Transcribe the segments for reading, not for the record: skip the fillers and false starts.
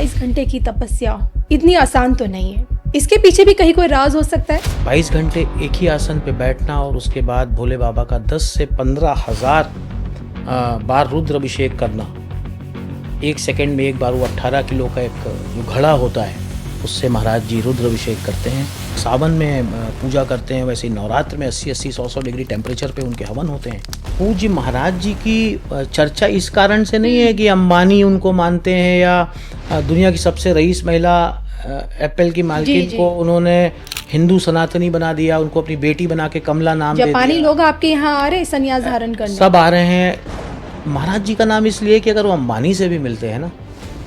22 घंटे की तपस्या इतनी आसान तो नहीं है, इसके पीछे भी कहीं कोई राज हो सकता है। 22 घंटे एक ही आसन पे बैठना और उसके बाद भोले बाबा का 10 से 15,000 बार रुद्र अभिषेक करना। एक सेकंड में एक बार वो 18 किलो का एक जो घड़ा होता है उससे महाराज जी रुद्र अभिषेक करते हैं। सावन में पूजा करते हैं, वैसे ही नवरात्र में 80-80, 100-100 डिग्री टेम्परेचर पे उनके हवन होते हैं। पूज्य महाराज जी की चर्चा इस कारण से नहीं है कि अंबानी उनको मानते हैं या दुनिया की सबसे रईस महिला एप्पल की मालकिन को उन्होंने हिंदू सनातनी बना दिया, उनको अपनी बेटी बना के कमला नाम दे दिया। जापानी लोग आपके यहाँ आ रहे हैं संन्यास धारण करने, सब आ रहे हैं। महाराज जी का नाम इसलिए कि अगर वो अंबानी से भी मिलते हैं ना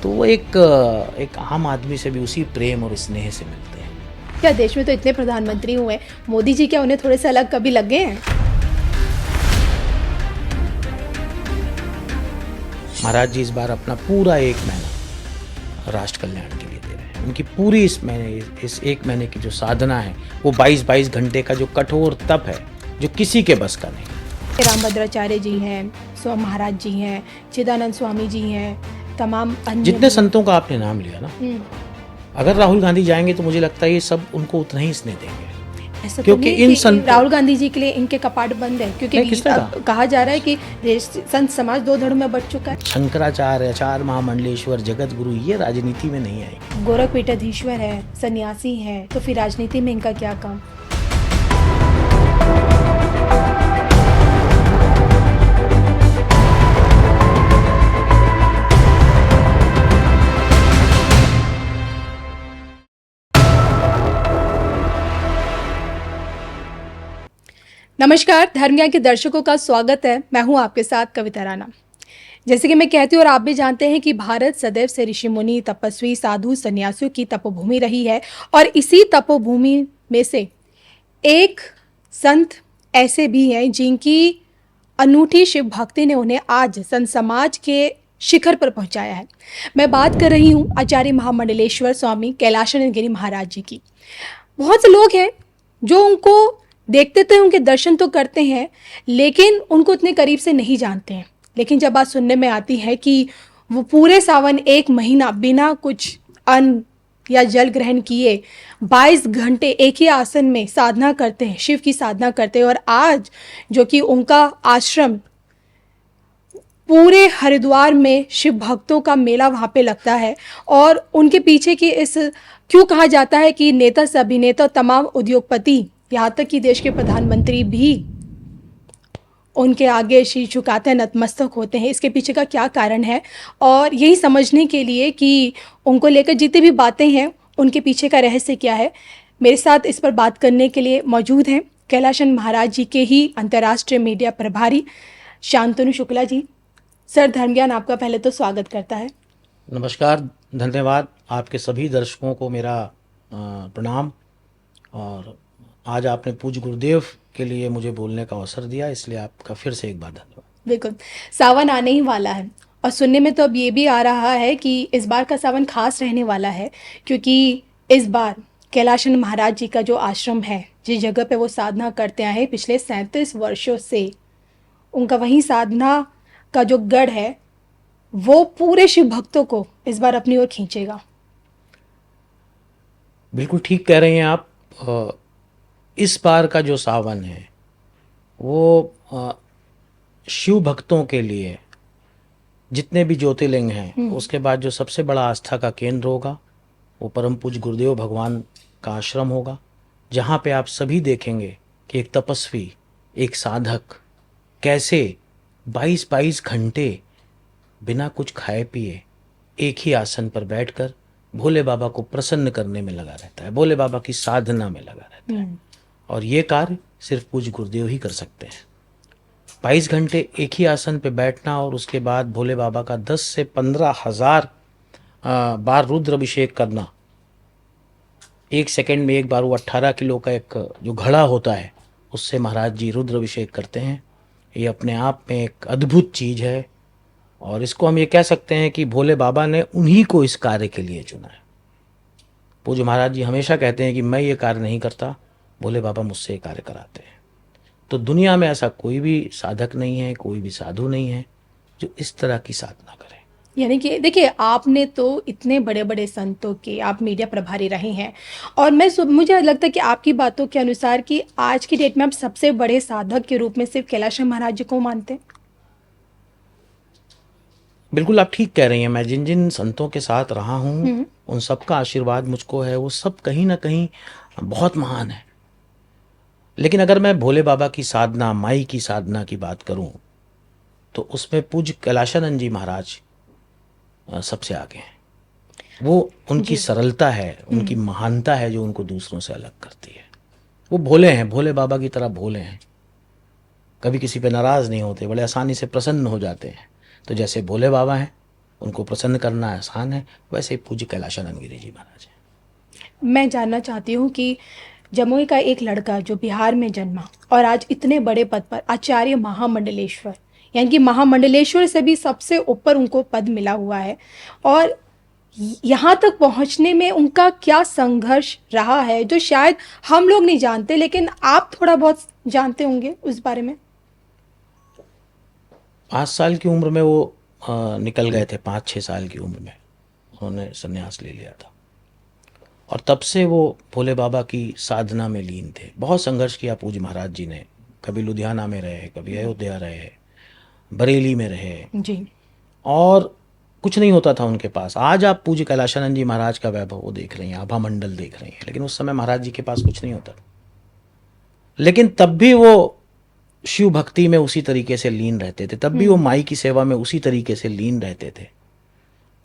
तो वो एक आम आदमी से भी उसी प्रेम और स्नेह से मिलते हैं। क्या देश में तो इतने प्रधानमंत्री हुए, मोदी जी क्या उन्हें थोड़े से अलग कभी लग गए हैं? महाराज जी इस बार अपना पूरा 1 महीना राष्ट्र कल्याण के लिए दे रहे हैं। उनकी पूरी इस 1 महीने की जो साधना है वो 22-22 घंटे का जो कठोर तप है जो किसी के बस का नहीं। रामभद्राचार्य जी हैं, स्वामी महाराज जी हैं, चिदानंद स्वामी जी हैं, तमाम अन्य जितने संतों का आपने नाम लिया ना, अगर राहुल गांधी जाएंगे तो मुझे लगता है ये सब उनको उतना ही स्नेह देंगे। ऐसा क्योंकि तो इन राहुल गांधी जी के लिए इनके कपाट बंद है, क्योंकि कहा जा रहा है कि संत समाज 2 धड़ों में बट चुका है। शंकराचार्य, आचार्य महामंडलेश्वर, जगत गुरु ये राजनीति में नहीं आए। गोरख पीठाधीश्वर है, सन्यासी है, तो फिर राजनीति में इनका क्या काम? नमस्कार, धर्म ज्ञान के दर्शकों का स्वागत है। मैं हूं आपके साथ कविता राणा। जैसे कि मैं कहती हूँ और आप भी जानते हैं कि भारत सदैव से ऋषि मुनि, तपस्वी, साधु, सन्यासियों की तपोभूमि रही है और इसी तपोभूमि में से एक संत ऐसे भी हैं जिनकी अनूठी शिव भक्ति ने उन्हें आज संत समाज के शिखर पर पहुंचाया है। मैं बात कर रही हूँ आचार्य महामंडलेश्वर स्वामी कैलाशानंद गिरी महाराज जी की। बहुत से लोग हैं जो उनको देखते तो उनके दर्शन तो करते हैं, लेकिन उनको इतने करीब से नहीं जानते हैं। लेकिन जब बात सुनने में आती है कि वो पूरे सावन 1 महीना बिना कुछ अन्न या जल ग्रहण किए 22 घंटे एक ही आसन में साधना करते हैं, शिव की साधना करते हैं, और आज जो कि उनका आश्रम पूरे हरिद्वार में शिव भक्तों का मेला वहाँ पे लगता है, और उनके पीछे की इस क्यों कहा जाता है कि नेता से अभिनेता, तमाम उद्योगपति, यहाँ तक कि देश के प्रधानमंत्री भी उनके आगे शीश झुकाते हैं, नतमस्तक होते हैं। इसके पीछे का क्या कारण है, और यही समझने के लिए कि उनको लेकर जितनी भी बातें हैं उनके पीछे का रहस्य क्या है, मेरे साथ इस पर बात करने के लिए मौजूद हैं कैलाशानंद महाराज जी के ही अंतर्राष्ट्रीय मीडिया प्रभारी शांतनु शुक्ला जी। सर, धर्म ज्ञान आपका पहले तो स्वागत करता है। नमस्कार, धन्यवाद। आपके सभी दर्शकों को मेरा प्रणाम। और आज आपने पूज्य गुरुदेव के लिए मुझे बोलने का अवसर दिया, इसलिए आपका फिर से एक बार धन्यवाद। बिल्कुल, सावन आने ही वाला है और सुनने में तो अब ये भी आ रहा है कि इस बार का सावन खास रहने वाला है, क्योंकि इस बार कैलाशानंद महाराज जी का जो आश्रम है, जिस जगह पे वो साधना करते आए पिछले 37 वर्षों से, उनका वहीं साधना का जो गढ़ है वो पूरे शिव भक्तों को इस बार अपनी ओर खींचेगा। बिल्कुल ठीक कह रहे हैं आप। इस बार का जो सावन है वो शिव भक्तों के लिए जितने भी ज्योतिर्लिंग हैं उसके बाद जो सबसे बड़ा आस्था का केंद्र होगा वो परम पूज्य गुरुदेव भगवान का आश्रम होगा, जहाँ पे आप सभी देखेंगे कि एक तपस्वी, एक साधक कैसे 22-22 घंटे बिना कुछ खाए पिए एक ही आसन पर बैठकर भोले बाबा को प्रसन्न करने में लगा रहता है, भोले बाबा की साधना में लगा रहता है। और ये कार्य सिर्फ पूज्य गुरुदेव ही कर सकते हैं। 22 घंटे एक ही आसन पे बैठना और उसके बाद भोले बाबा का 10 से 15,000 बार रुद्र अभिषेक करना। एक सेकंड में एक बार वो 18 किलो का एक जो घड़ा होता है उससे महाराज जी रुद्र अभिषेक करते हैं। ये अपने आप में एक अद्भुत चीज़ है, और इसको हम ये कह सकते हैं कि भोले बाबा ने उन्हीं को इस कार्य के लिए चुना है। पूज्य महाराज जी हमेशा कहते हैं कि मैं ये कार्य नहीं करता, भोले बाबा मुझसे ये कार्य कराते हैं। तो दुनिया में ऐसा कोई भी साधक नहीं है, कोई भी साधु नहीं है जो इस तरह की साधना करे। यानी कि देखिए, आपने तो इतने बड़े बड़े संतों के आप मीडिया प्रभारी रहे हैं, और मुझे लगता है कि आपकी बातों के अनुसार कि आज की डेट में आप सबसे बड़े साधक के रूप में सिर्फ कैलाश महाराज जी को मानते हैं। बिल्कुल आप ठीक कह रही हैं। मैं जिन जिन संतों के साथ रहा हूँ, हम्म। उन सब का आशीर्वाद मुझको है, वो सब कहीं ना कहीं बहुत महान है। लेकिन अगर मैं भोले बाबा की साधना, माई की साधना की बात करूं, तो उसमें पूज्य कैलाशानंद जी महाराज सबसे आगे हैं। वो उनकी जी। सरलता है, उनकी हम्म। महानता है जो उनको दूसरों से अलग करती है। वो भोले हैं, भोले बाबा की तरह भोले हैं, कभी किसी पे नाराज़ नहीं होते, बड़े आसानी से प्रसन्न हो जाते हैं। तो जैसे भोले बाबा हैं, उनको प्रसन्न करना आसान है, वैसे ही पूज्य कैलाशानंद गिरी जी महाराज हैं। मैं जानना चाहती हूँ कि जमुई का एक लड़का जो बिहार में जन्मा और आज इतने बड़े पद पर आचार्य महामंडलेश्वर, यानी कि महामंडलेश्वर से भी सबसे ऊपर उनको पद मिला हुआ है, और यहाँ तक पहुँचने में उनका क्या संघर्ष रहा है जो शायद हम लोग नहीं जानते, लेकिन आप थोड़ा बहुत जानते होंगे उस बारे में। 5 साल की उम्र में वो निकल गए थे, 5-6 साल की उम्र में उन्होंने संन्यास ले लिया था। और तब से वो भोले बाबा की साधना में लीन थे। बहुत संघर्ष किया पूज्य महाराज जी ने। कभी लुधियाना में रहे, कभी अयोध्या रहे, बरेली में रहे, जी। और कुछ नहीं होता था उनके पास। आज आप पूज्य कैलाशानंद जी महाराज का वैभव वो देख रही हैं, आभा मंडल देख रही हैं, लेकिन उस समय महाराज जी के पास कुछ नहीं होता। लेकिन तब भी वो शिव भक्ति में उसी तरीके से लीन रहते थे, तब भी वो माई की सेवा में उसी तरीके से लीन रहते थे,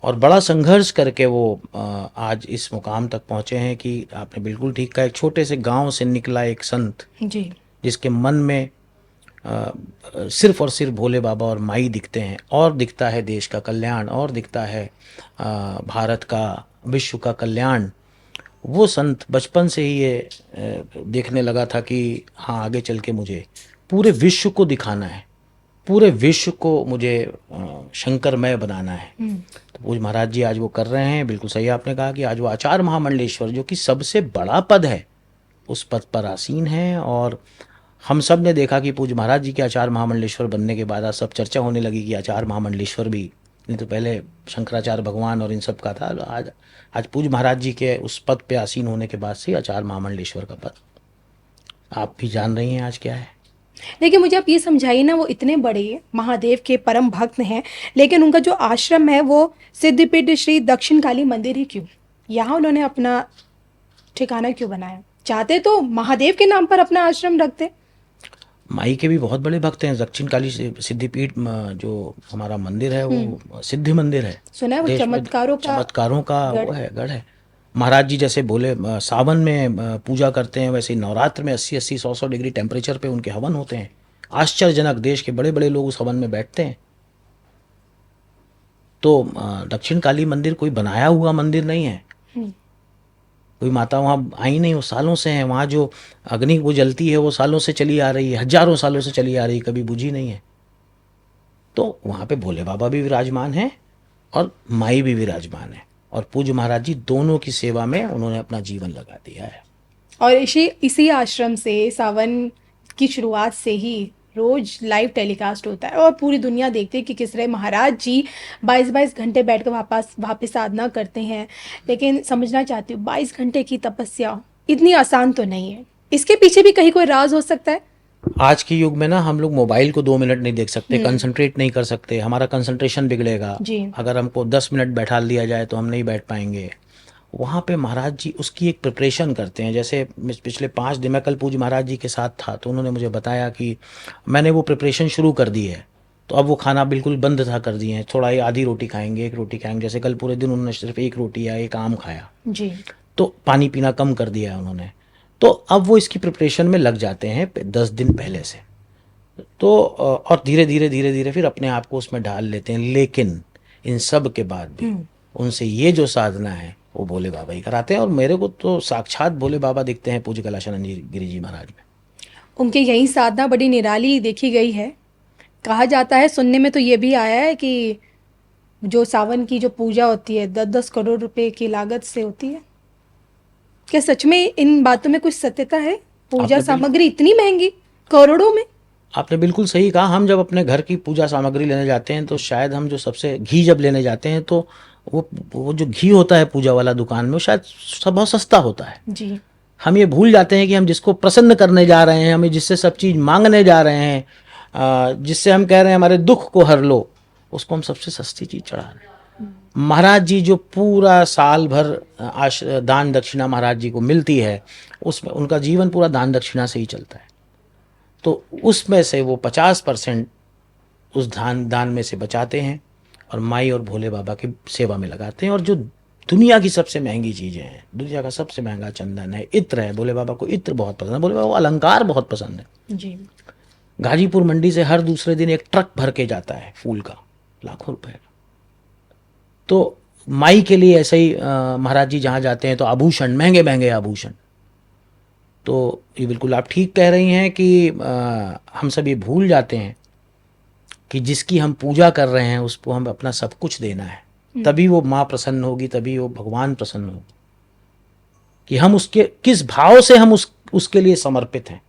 और बड़ा संघर्ष करके वो आज इस मुकाम तक पहुंचे हैं कि आपने बिल्कुल ठीक कहा, एक छोटे से गांव से निकला एक संत जी। जिसके मन में सिर्फ और सिर्फ भोले बाबा और माई दिखते हैं, और दिखता है देश का कल्याण, और दिखता है भारत का, विश्व का कल्याण। वो संत बचपन से ही ये देखने लगा था कि हाँ, आगे चल के मुझे पूरे विश्व को दिखाना है, पूरे विश्व को मुझे शंकरमय बनाना है। तो पूज्य महाराज जी आज वो कर रहे हैं। बिल्कुल सही आपने कहा कि आज वो आचार्य महामंडलेश्वर, जो कि सबसे बड़ा पद है, उस पद पर आसीन हैं। और हम सब ने देखा कि पूज्य महाराज जी के आचार्य महामंडलेश्वर बनने के बाद आज सब चर्चा होने लगी कि आचार्य महामंडलेश्वर भी, नहीं तो पहले शंकराचार्य भगवान और इन सब का था। आज पूज्य महाराज जी के उस पद पे आसीन होने के बाद से आचार्य महामंडलेश्वर का पद आप भी जान रही हैं आज क्या है। देखिए, मुझे आप ये समझाइए ना, वो इतने बड़े महादेव के परम भक्त हैं, लेकिन उनका जो आश्रम है वो सिद्धपीठ श्री दक्षिण काली मंदिर ही क्यों, यहाँ उन्होंने अपना ठिकाना क्यों बनाया? चाहते तो महादेव के नाम पर अपना आश्रम रखते। माई के भी बहुत बड़े भक्त हैं। दक्षिण काली सिद्धिपीठ जो हमारा मंदिर है वो सिद्धि मंदिर है। सुना है वो देश में चमत्कारों का वो है, गढ़ है। महाराज जी जैसे बोले सावन में पूजा करते हैं, वैसे ही नवरात्र में 80-80, 100-100 डिग्री टेम्परेचर पे उनके हवन होते हैं। आश्चर्यजनक, देश के बड़े बड़े लोग उस हवन में बैठते हैं। तो दक्षिण काली मंदिर कोई बनाया हुआ मंदिर नहीं है, कोई माता वहाँ आई नहीं, वो सालों से हैं वहाँ। जो अग्नि वो जलती है वो सालों से चली आ रही है, हजारों सालों से चली आ रही है, कभी बुझी नहीं है। तो वहाँ पे भोले बाबा भी विराजमान हैं और माई भी विराजमान है, और पूज्य महाराज जी दोनों की सेवा में उन्होंने अपना जीवन लगा दिया है। और इसी आश्रम से सावन की शुरुआत से ही रोज लाइव टेलीकास्ट होता है और पूरी दुनिया देखती है कि किस तरह महाराज जी 22-22 घंटे बैठकर वहाँ पे साधना करते हैं। लेकिन समझना चाहती हूँ, 22 घंटे की तपस्या इतनी आसान तो नहीं है, इसके पीछे भी कहीं कोई राज हो सकता है। आज के युग में ना हम लोग मोबाइल को 2 मिनट नहीं देख सकते, कंसंट्रेट नहीं कर सकते, हमारा कंसंट्रेशन बिगड़ेगा। जी। अगर हमको 10 मिनट बैठा दिया जाए तो हम नहीं बैठ पाएंगे। वहाँ पे महाराज जी उसकी एक प्रिपरेशन करते हैं। जैसे पिछले 5 दिन, मैं कल पूज्य महाराज जी के साथ था, तो उन्होंने मुझे बताया कि मैंने वो प्रिपरेशन शुरू कर दी है। तो अब वो खाना बिल्कुल बंद था कर दिए हैं, थोड़ा ही आधी रोटी खाएंगे, 1 रोटी खाएंगे। जैसे कल पूरे दिन उन्होंने सिर्फ 1 रोटी या 1 आम खाया, जी। तो पानी पीना कम कर दिया है उन्होंने। तो अब वो इसकी प्रिपरेशन में लग जाते हैं 10 दिन पहले से। तो और धीरे धीरे धीरे धीरे फिर अपने आप को उसमें ढाल लेते हैं। लेकिन इन सब के बाद भी उनसे ये जो साधना है वो भोले बाबा ही कराते हैं। और मेरे को तो साक्षात भोले बाबा दिखते हैं पूज्य कैलाशानंद गिरी जी महाराज में। उनके यही साधना बड़ी निराली देखी गई है। कहा जाता है, सुनने में तो ये भी आया है कि जो सावन की जो पूजा होती है 10-10 करोड़ रुपए की लागत से होती है। क्या सच में इन बातों में कुछ सत्यता है? पूजा आपने सामग्री इतनी महंगी, करोड़ों में? आपने बिल्कुल सही कहा। हम जब अपने घर की पूजा सामग्री लेने जाते हैं तो शायद हम जो सबसे घी जब लेने जाते हैं तो वो जो घी होता है पूजा वाला दुकान में, वो शायद सब बहुत सस्ता होता है। जी। हम ये भूल जाते हैं कि हम जिसको प्रसन्न करने जा रहे हैं, हमें जिससे सब चीज़ मांगने जा रहे हैं, जिससे हम कह रहे हैं हमारे दुख को हर लो, उसको हम सबसे सस्ती चीज़ चढ़ा रहे हैं। महाराज जी जो पूरा साल भर दान दक्षिणा महाराज जी को मिलती है, उसमें उनका जीवन पूरा दान दक्षिणा से ही चलता है। तो उसमें से वो 50% उस दान में से बचाते हैं और माई और भोले बाबा की सेवा में लगाते हैं। और जो दुनिया की सबसे महंगी चीज़ें हैं, दुनिया का सबसे महंगा चंदन है, इत्र है, भोले बाबा को इत्र बहुत पसंद है, भोले बाबा को अलंकार बहुत पसंद है। जी। गाजीपुर मंडी से हर दूसरे दिन एक ट्रक भर के जाता है फूल का, लाखों रुपए का। तो माई के लिए ऐसे ही महाराज जी जहाँ जाते हैं तो आभूषण, महंगे महंगे आभूषण। तो ये बिल्कुल आप ठीक कह रही हैं कि हम सब ये भूल जाते हैं कि जिसकी हम पूजा कर रहे हैं उसको हम अपना सब कुछ देना है, तभी वो माँ प्रसन्न होगी, तभी वो भगवान प्रसन्न होगी। कि हम उसके किस भाव से हम उसके लिए समर्पित हैं।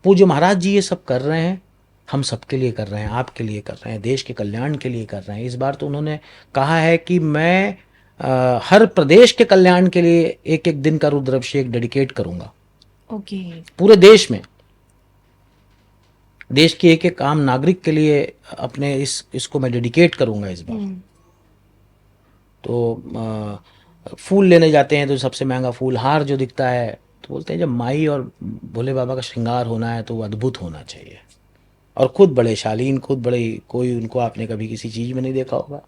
पूज्य महाराज जी ये सब कर रहे हैं, हम सबके लिए कर रहे हैं, आपके लिए कर रहे हैं, देश के कल्याण के लिए कर रहे हैं। इस बार तो उन्होंने कहा है कि मैं हर प्रदेश के कल्याण के लिए एक एक दिन का रुद्राभिषेक डेडिकेट करूंगा। ओके। पूरे देश में, देश के एक एक आम नागरिक के लिए अपने इसको मैं डेडिकेट करूंगा इस बार। तो फूल लेने जाते हैं तो सबसे महंगा फूल हार जो दिखता है, तो बोलते हैं जब माई और भोले बाबा का श्रृंगार होना है तो वो अद्भुत होना चाहिए। और खुद बड़े शालीन, खुद बड़े, कोई उनको आपने कभी किसी चीज़ में नहीं देखा होगा।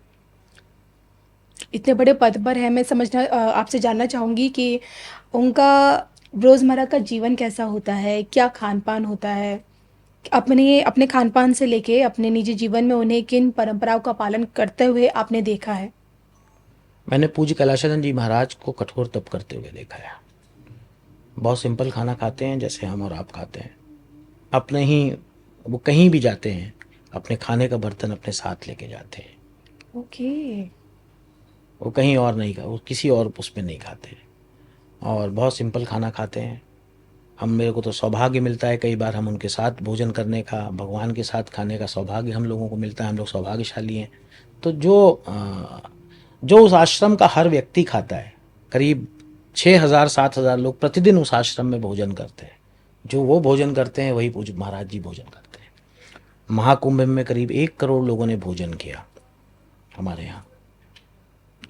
इतने बड़े पद पर है, मैं समझना आपसे जानना चाहूँगी कि उनका रोज़मर्रा का जीवन कैसा होता है, क्या खान पान होता है, अपने अपने खान पान से लेके अपने निजी जीवन में उन्हें किन परंपराओं का पालन करते हुए आपने देखा है? मैंने पूज्य कैलाशानंद जी महाराज को कठोर तप करते हुए देखा है। बहुत सिंपल खाना खाते हैं जैसे हम और आप खाते हैं। अपने ही, वो कहीं भी जाते हैं अपने खाने का बर्तन अपने साथ लेके जाते हैं। ओके। वो कहीं और नहीं खा, वो किसी और उसमें नहीं खाते और बहुत सिंपल खाना खाते हैं। मेरे को तो सौभाग्य मिलता है कई बार हम उनके साथ भोजन करने का, भगवान के साथ खाने का सौभाग्य हम लोगों को मिलता है। हम लोग सौभाग्यशाली हैं। तो जो उस आश्रम का हर व्यक्ति खाता है, करीब 6,000-7,000 लोग प्रतिदिन उस आश्रम में भोजन करते हैं। जो वो भोजन करते हैं वही पूज्य महाराज जी भोजन करते हैं। महाकुंभ में करीब 1 करोड़ लोगों ने भोजन किया हमारे यहाँ,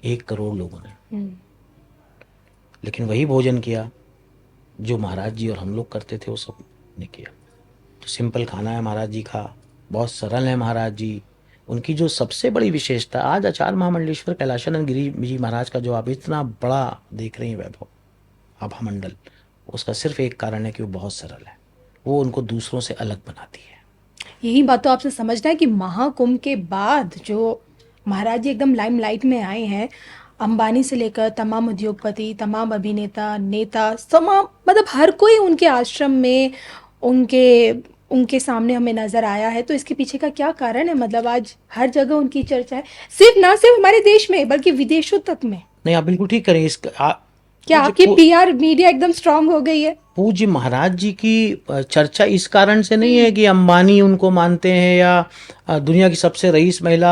1 करोड़ लोगों ने, लेकिन वही भोजन किया जो महाराज जी और हम लोग करते थे, वो सब ने किया। तो सिंपल खाना है महाराज जी का, बहुत सरल है महाराज जी। उनकी जो सबसे बड़ी विशेषता, आज आचार्य महामंडलेश्वर कैलाशानंद गिरी जी महाराज का जो आप इतना बड़ा देख रहे हैं वैभव, आभा मंडल, उसका सिर्फ एक कारण है कि वो बहुत सरल है। वो उनको दूसरों से अलग बनाती है। यही बात तो आपसे समझना है कि महाकुंभ के बाद जो महाराज जी एकदम लाइमलाइट में आए हैं, अंबानी से लेकर तमाम उद्योगपति, तमाम अभिनेता, नेता, तमाम मतलब हर कोई उनके आश्रम में उनके उनके सामने हमें नजर आया है। तो इसके पीछे का क्या कारण है? मतलब आज हर जगह उनकी चर्चा है, ना सिर्फ हमारे देश में बल्कि विदेशों तक में। नहीं, आप बिल्कुल ठीक करें। क्या आपकी पीआर मीडिया एकदम स्ट्रांग हो गई है? पूज्य महाराज जी की चर्चा इस कारण से नहीं है कि अंबानी उनको मानते हैं या दुनिया की सबसे रईस महिला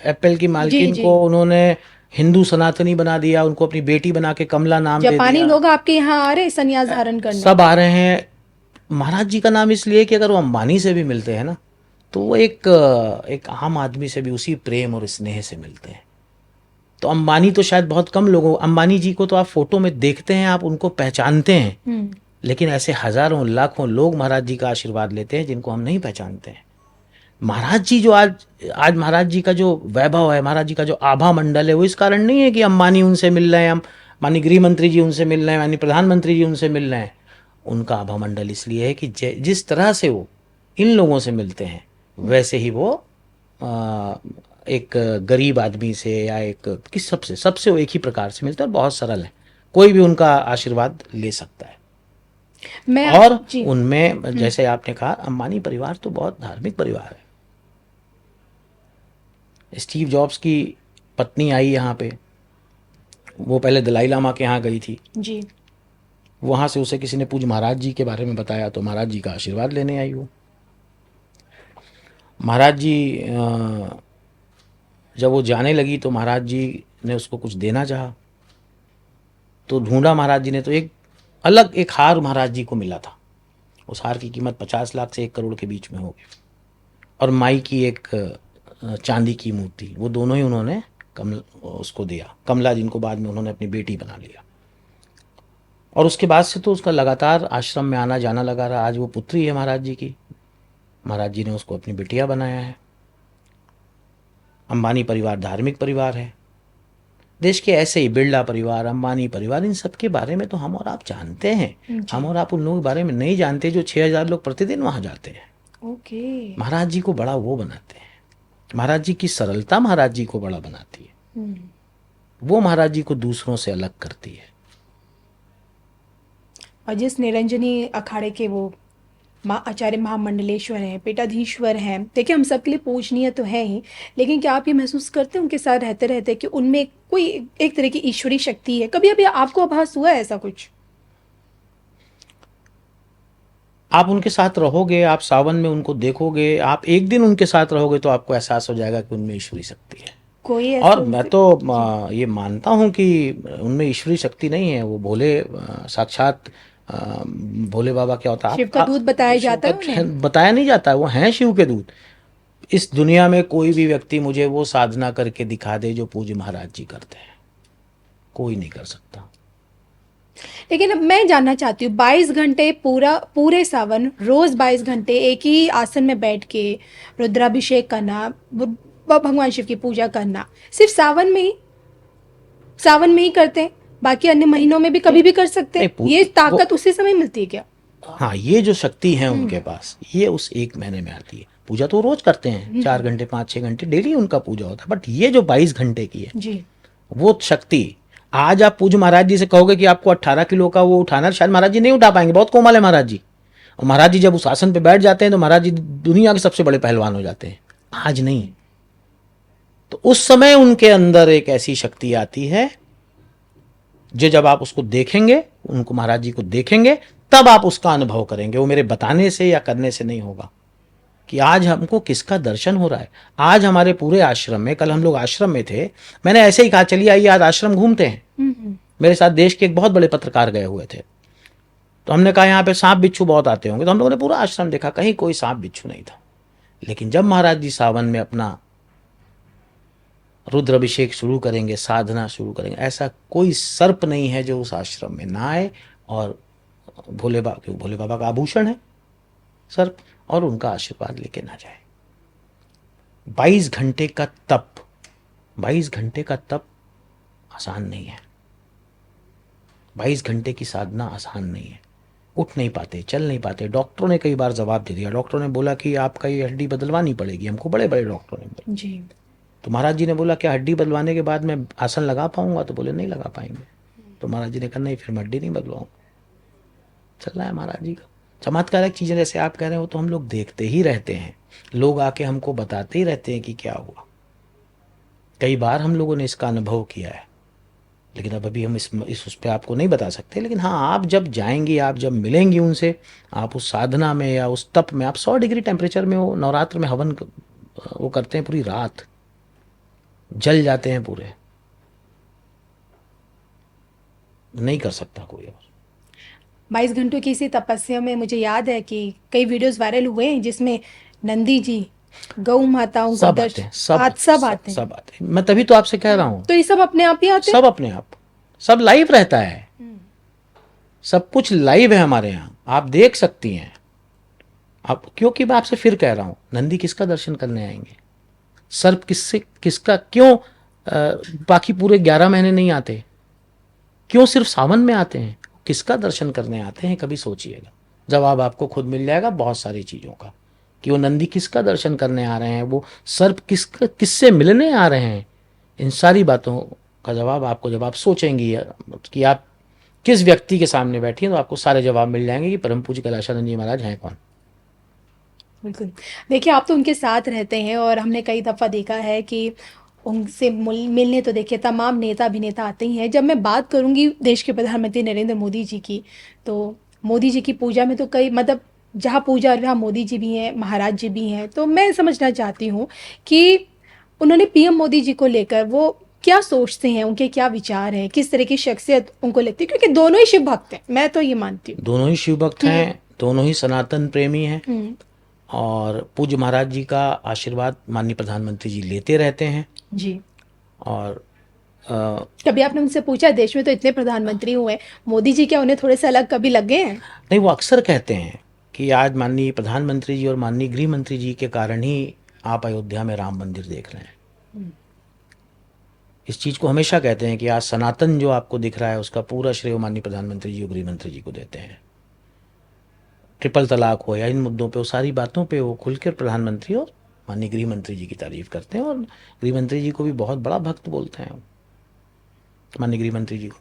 एप्पल की मालकिन को उन्होंने हिंदू सनातनी बना दिया, उनको अपनी बेटी बना के कमला नाम दे दिया। जापानी लोग आपके यहाँ आ रहे हैं संन्यास धारण करने, सब आ रहे हैं। महाराज जी का नाम इसलिए कि अगर वो अंबानी से भी मिलते हैं ना, तो वो एक आम आदमी से भी उसी प्रेम और स्नेह से मिलते हैं। तो अंबानी तो शायद बहुत कम लोगों, अंबानी जी को तो आप फोटो में देखते हैं, आप उनको पहचानते हैं, लेकिन ऐसे हजारों लाखों लोग महाराज जी का आशीर्वाद लेते हैं जिनको हम नहीं पहचानते हैं। महाराज जी जो आज महाराज जी का जो वैभव है, महाराज जी का जो आभा मंडल है, वो इस कारण नहीं है कि अंबानी उनसे मिल रहे हैं, माननीय गृह मंत्री जी उनसे मिल रहे हैं, माननीय प्रधानमंत्री जी उनसे मिल रहे हैं। उनका आभा मंडल इसलिए है कि जिस तरह से वो इन लोगों से मिलते हैं, वैसे ही वो एक गरीब आदमी से या एक सबसे वो एक ही प्रकार से मिलते हैं और बहुत सरल है। कोई भी उनका आशीर्वाद ले सकता है। और उनमें जैसे आपने कहा, अंबानी परिवार तो बहुत धार्मिक परिवार है। स्टीव जॉब्स की पत्नी आई यहाँ पे, वो पहले दलाई लामा के यहाँ गई थी जी। वहाँ से उसे किसी ने पूज्य महाराज जी के बारे में बताया तो महाराज जी का आशीर्वाद लेने आई वो। महाराज जी जब वो जाने लगी तो महाराज जी ने उसको कुछ देना चाहा, तो ढूंढा महाराज जी ने, तो एक अलग एक हार महाराज जी को मिला था। उस हार की कीमत 50 लाख से 1 करोड़ के बीच में होगी, और माई की एक चांदी की मूर्ति, वो दोनों ही उन्होंने कमल उसको दिया, कमला जिनको बाद में उन्होंने अपनी बेटी बना लिया। और उसके बाद से तो उसका लगातार आश्रम में आना जाना लगा रहा। आज वो पुत्री है महाराज जी की, महाराज जी ने उसको अपनी बिटिया बनाया है। अंबानी परिवार धार्मिक परिवार है। देश के ऐसे ही बिरला परिवार, अंबानी परिवार, इन सब के बारे में तो हम और आप जानते हैं। हम और आप उन लोगों के बारे में नहीं जानते जो 6000 लोग प्रतिदिन वहां जाते हैं। ओके। महाराज जी को बड़ा वो बनाते हैं। महाराज जी की सरलता महाराज जी को बड़ा बनाती है। वो महाराज जी को दूसरों से अलग करती है। और जिस निरंजनी अखाड़े के वो माँ आचार्य महामंडलेश्वर हैं, पीठाधीश्वर हैं, देखिए हम सबके लिए पूजनीय तो है ही, लेकिन क्या आप ये महसूस करते हैं उनके साथ रहते रहते कि उनमें कोई एक तरह की ईश्वरी शक्ति है? कभी अभी आपको आभास हुआ है ऐसा कुछ? आप उनके साथ रहोगे, आप सावन में उनको देखोगे, आप एक दिन उनके साथ रहोगे तो आपको एहसास हो जाएगा कि उनमें ईश्वरी शक्ति है। कोई और ऐसा मैं तो ये मानता हूँ कि उनमें ईश्वरी शक्ति नहीं है। वो भोले साक्षात भोले बाबा क्या होता है, शिव का दूध बताया जाता है उन्हें? बताया नहीं जाता है, वो हैं शिव के दूत। इस दुनिया में कोई भी व्यक्ति मुझे वो साधना करके दिखा दे जो पूज्य महाराज जी करते हैं, कोई नहीं कर सकता। लेकिन अब मैं जानना चाहती हूँ, 22 घंटे पूरे सावन रोज 22 घंटे एक ही आसन में बैठ के रुद्राभिषेक करना, भगवान शिव की पूजा करना, सिर्फ सावन में ही करते हैं, बाकी अन्य महीनों में भी कभी भी कर सकते हैं? नहीं, ये ताकत उसी समय मिलती है क्या? हाँ, ये जो शक्ति है उनके पास, ये उस 1 महीने में आती है। पूजा तो वो रोज करते हैं, 4 घंटे 5-6 घंटे डेली उनका पूजा होता है, बट ये जो 22 घंटे की है जी। वो शक्ति, आज आप पूज्य महाराज जी से कहोगे कि आपको 18 किलो का वो उठाना है, शायद महाराज जी नहीं उठा पाएंगे, बहुत कोमल है महाराज जी। और महाराज जी जब उस आसन पे बैठ जाते हैं तो महाराज जी दुनिया के सबसे बड़े पहलवान हो जाते हैं। आज नहीं। तो उस समय उनके अंदर एक ऐसी शक्ति आती है जो जब आप उसको देखेंगे, उनको महाराज जी को देखेंगे, तब आप उसका अनुभव करेंगे। वो मेरे बताने से या करने से नहीं होगा कि आज हमको किसका दर्शन हो रहा है। आज हमारे पूरे आश्रम में, कल हम लोग आश्रम में थे, मैंने ऐसे ही कहा चलिए आइए आज आश्रम घूमते हैं। मेरे साथ देश के एक बहुत बड़े पत्रकार गए हुए थे, तो हमने कहा यहाँ पे सांप बिच्छू बहुत आते होंगे, तो हम लोगों ने पूरा आश्रम देखा, कहीं कोई सांप बिच्छू नहीं था। लेकिन जब महाराज जी सावन में अपना रुद्र अभिषेक शुरू करेंगे, साधना शुरू करेंगे, ऐसा कोई सर्प नहीं है जो उस आश्रम में ना आए। और भोले बाबा का आभूषण है सर्प, और उनका आशीर्वाद लेके ना जाए। 22 घंटे का तप, 22 घंटे का तप आसान नहीं है। 22 घंटे की साधना आसान नहीं है। उठ नहीं पाते, चल नहीं पाते। डॉक्टरों ने कई बार जवाब दे दिया। डॉक्टरों ने बोला कि आपका ये हड्डी बदलवानी पड़ेगी, हमको बड़े बड़े डॉक्टरों ने बोला। जी। तो महाराज जी ने बोला क्या हड्डी बदलवाने के बाद मैं आसन लगा पाऊंगा? तो बोले नहीं लगा पाएंगे। तो महाराज जी ने कहा नहीं, फिर मैं हड्डी नहीं बदलवाऊंगा। चल रहा है महाराज जी का। चमत्कारक चीजें जैसे आप कह रहे हो तो हम लोग देखते ही रहते हैं, लोग आके हमको बताते ही रहते हैं कि क्या हुआ। कई बार हम लोगों ने इसका अनुभव किया है, लेकिन अब अभी हम इस उस पे आपको नहीं बता सकते। लेकिन हाँ, आप जब जाएंगी, आप जब मिलेंगी उनसे, आप उस साधना में या उस तप में, आप 100 डिग्री टेम्परेचर में, वो नवरात्र में हवन वो करते हैं, पूरी रात जल जाते हैं पूरे, नहीं कर सकता कोई और। 22 घंटों की इसी तपस्या में मुझे याद है कि कई वीडियोस वायरल हुए हैं जिसमें नंदी जी, गौ माताओं को सब आते हैं, सब आते हैं। सब आते हैं। मैं तभी तो आपसे कह रहा हूँ, तो ये सब अपने आप ही आते हैं? सब अपने आप, सब लाइव रहता है, सब कुछ लाइव है हमारे यहाँ, आप देख सकती हैं आप। क्योंकि मैं आपसे फिर कह रहा हूँ, नंदी किसका दर्शन करने आएंगे? सर्प किसका क्यों बाकी पूरे 11 महीने नहीं आते? क्यों सिर्फ सावन में आते हैं? किसका दर्शन करने आते हैं? कभी सोचिएगा, जवाब आपको खुद मिल जाएगा बहुत सारी चीजों का, कि वो नंदी किसका दर्शन करने आ रहे हैं, वो सर्प किससे मिलने आ रहे हैं। इन सारी बातों का जवाब आपको, जब आप सोचेंगी कि आप किस व्यक्ति के सामने बैठी हैं, तो आपको सारे जवाब मिल जाएंगे कि परम पूज्य कैलाशानंद जी महाराज हैं कौन। बिल्कुल। देखिए आप तो उनके साथ रहते हैं और हमने कई दफ़ा देखा है कि उनसे मिलने तो देखिए तमाम नेता अभिनेता आते ही हैं। जब मैं बात करूंगी देश के प्रधानमंत्री नरेंद्र मोदी जी की, तो मोदी जी की पूजा में तो कई मतलब जहाँ पूजा और जहाँ मोदी जी भी हैं, महाराज जी भी हैं, तो मैं समझना चाहती हूँ कि उन्होंने पीएम मोदी जी को लेकर वो क्या सोचते हैं, उनके क्या विचार हैं, किस तरह की शख्सियत उनको लगती है, क्योंकि दोनों ही शिव भक्त हैं, मैं तो ये मानती हूँ। दोनों ही शिव भक्त हैं, दोनों ही सनातन प्रेमी हैं, हम्म। और पूज्य महाराज जी का आशीर्वाद माननीय प्रधानमंत्री जी लेते रहते हैं। जी। और अ, कभी आपने उनसे पूछा, देश में तो इतने प्रधानमंत्री हुए, मोदी जी क्या उन्हें थोड़े से अलग कभी लग गए हैं? नहीं, वो अक्सर कहते हैं कि आज माननीय प्रधानमंत्री जी और माननीय गृह मंत्री जी के कारण ही आप अयोध्या में राम मंदिर देख रहे हैं। इस चीज़ को हमेशा कहते हैं कि आज सनातन जो आपको दिख रहा है उसका पूरा श्रेय माननीय प्रधानमंत्री जी और गृह मंत्री जी को देते हैं। ट्रिपल तलाक हो या इन मुद्दों पे, वो सारी बातों पे वो खुलकर प्रधानमंत्री और माननीय गृह मंत्री जी की तारीफ करते हैं, और गृह मंत्री जी को भी बहुत बड़ा भक्त बोलते हैं माननीय गृह मंत्री जी को।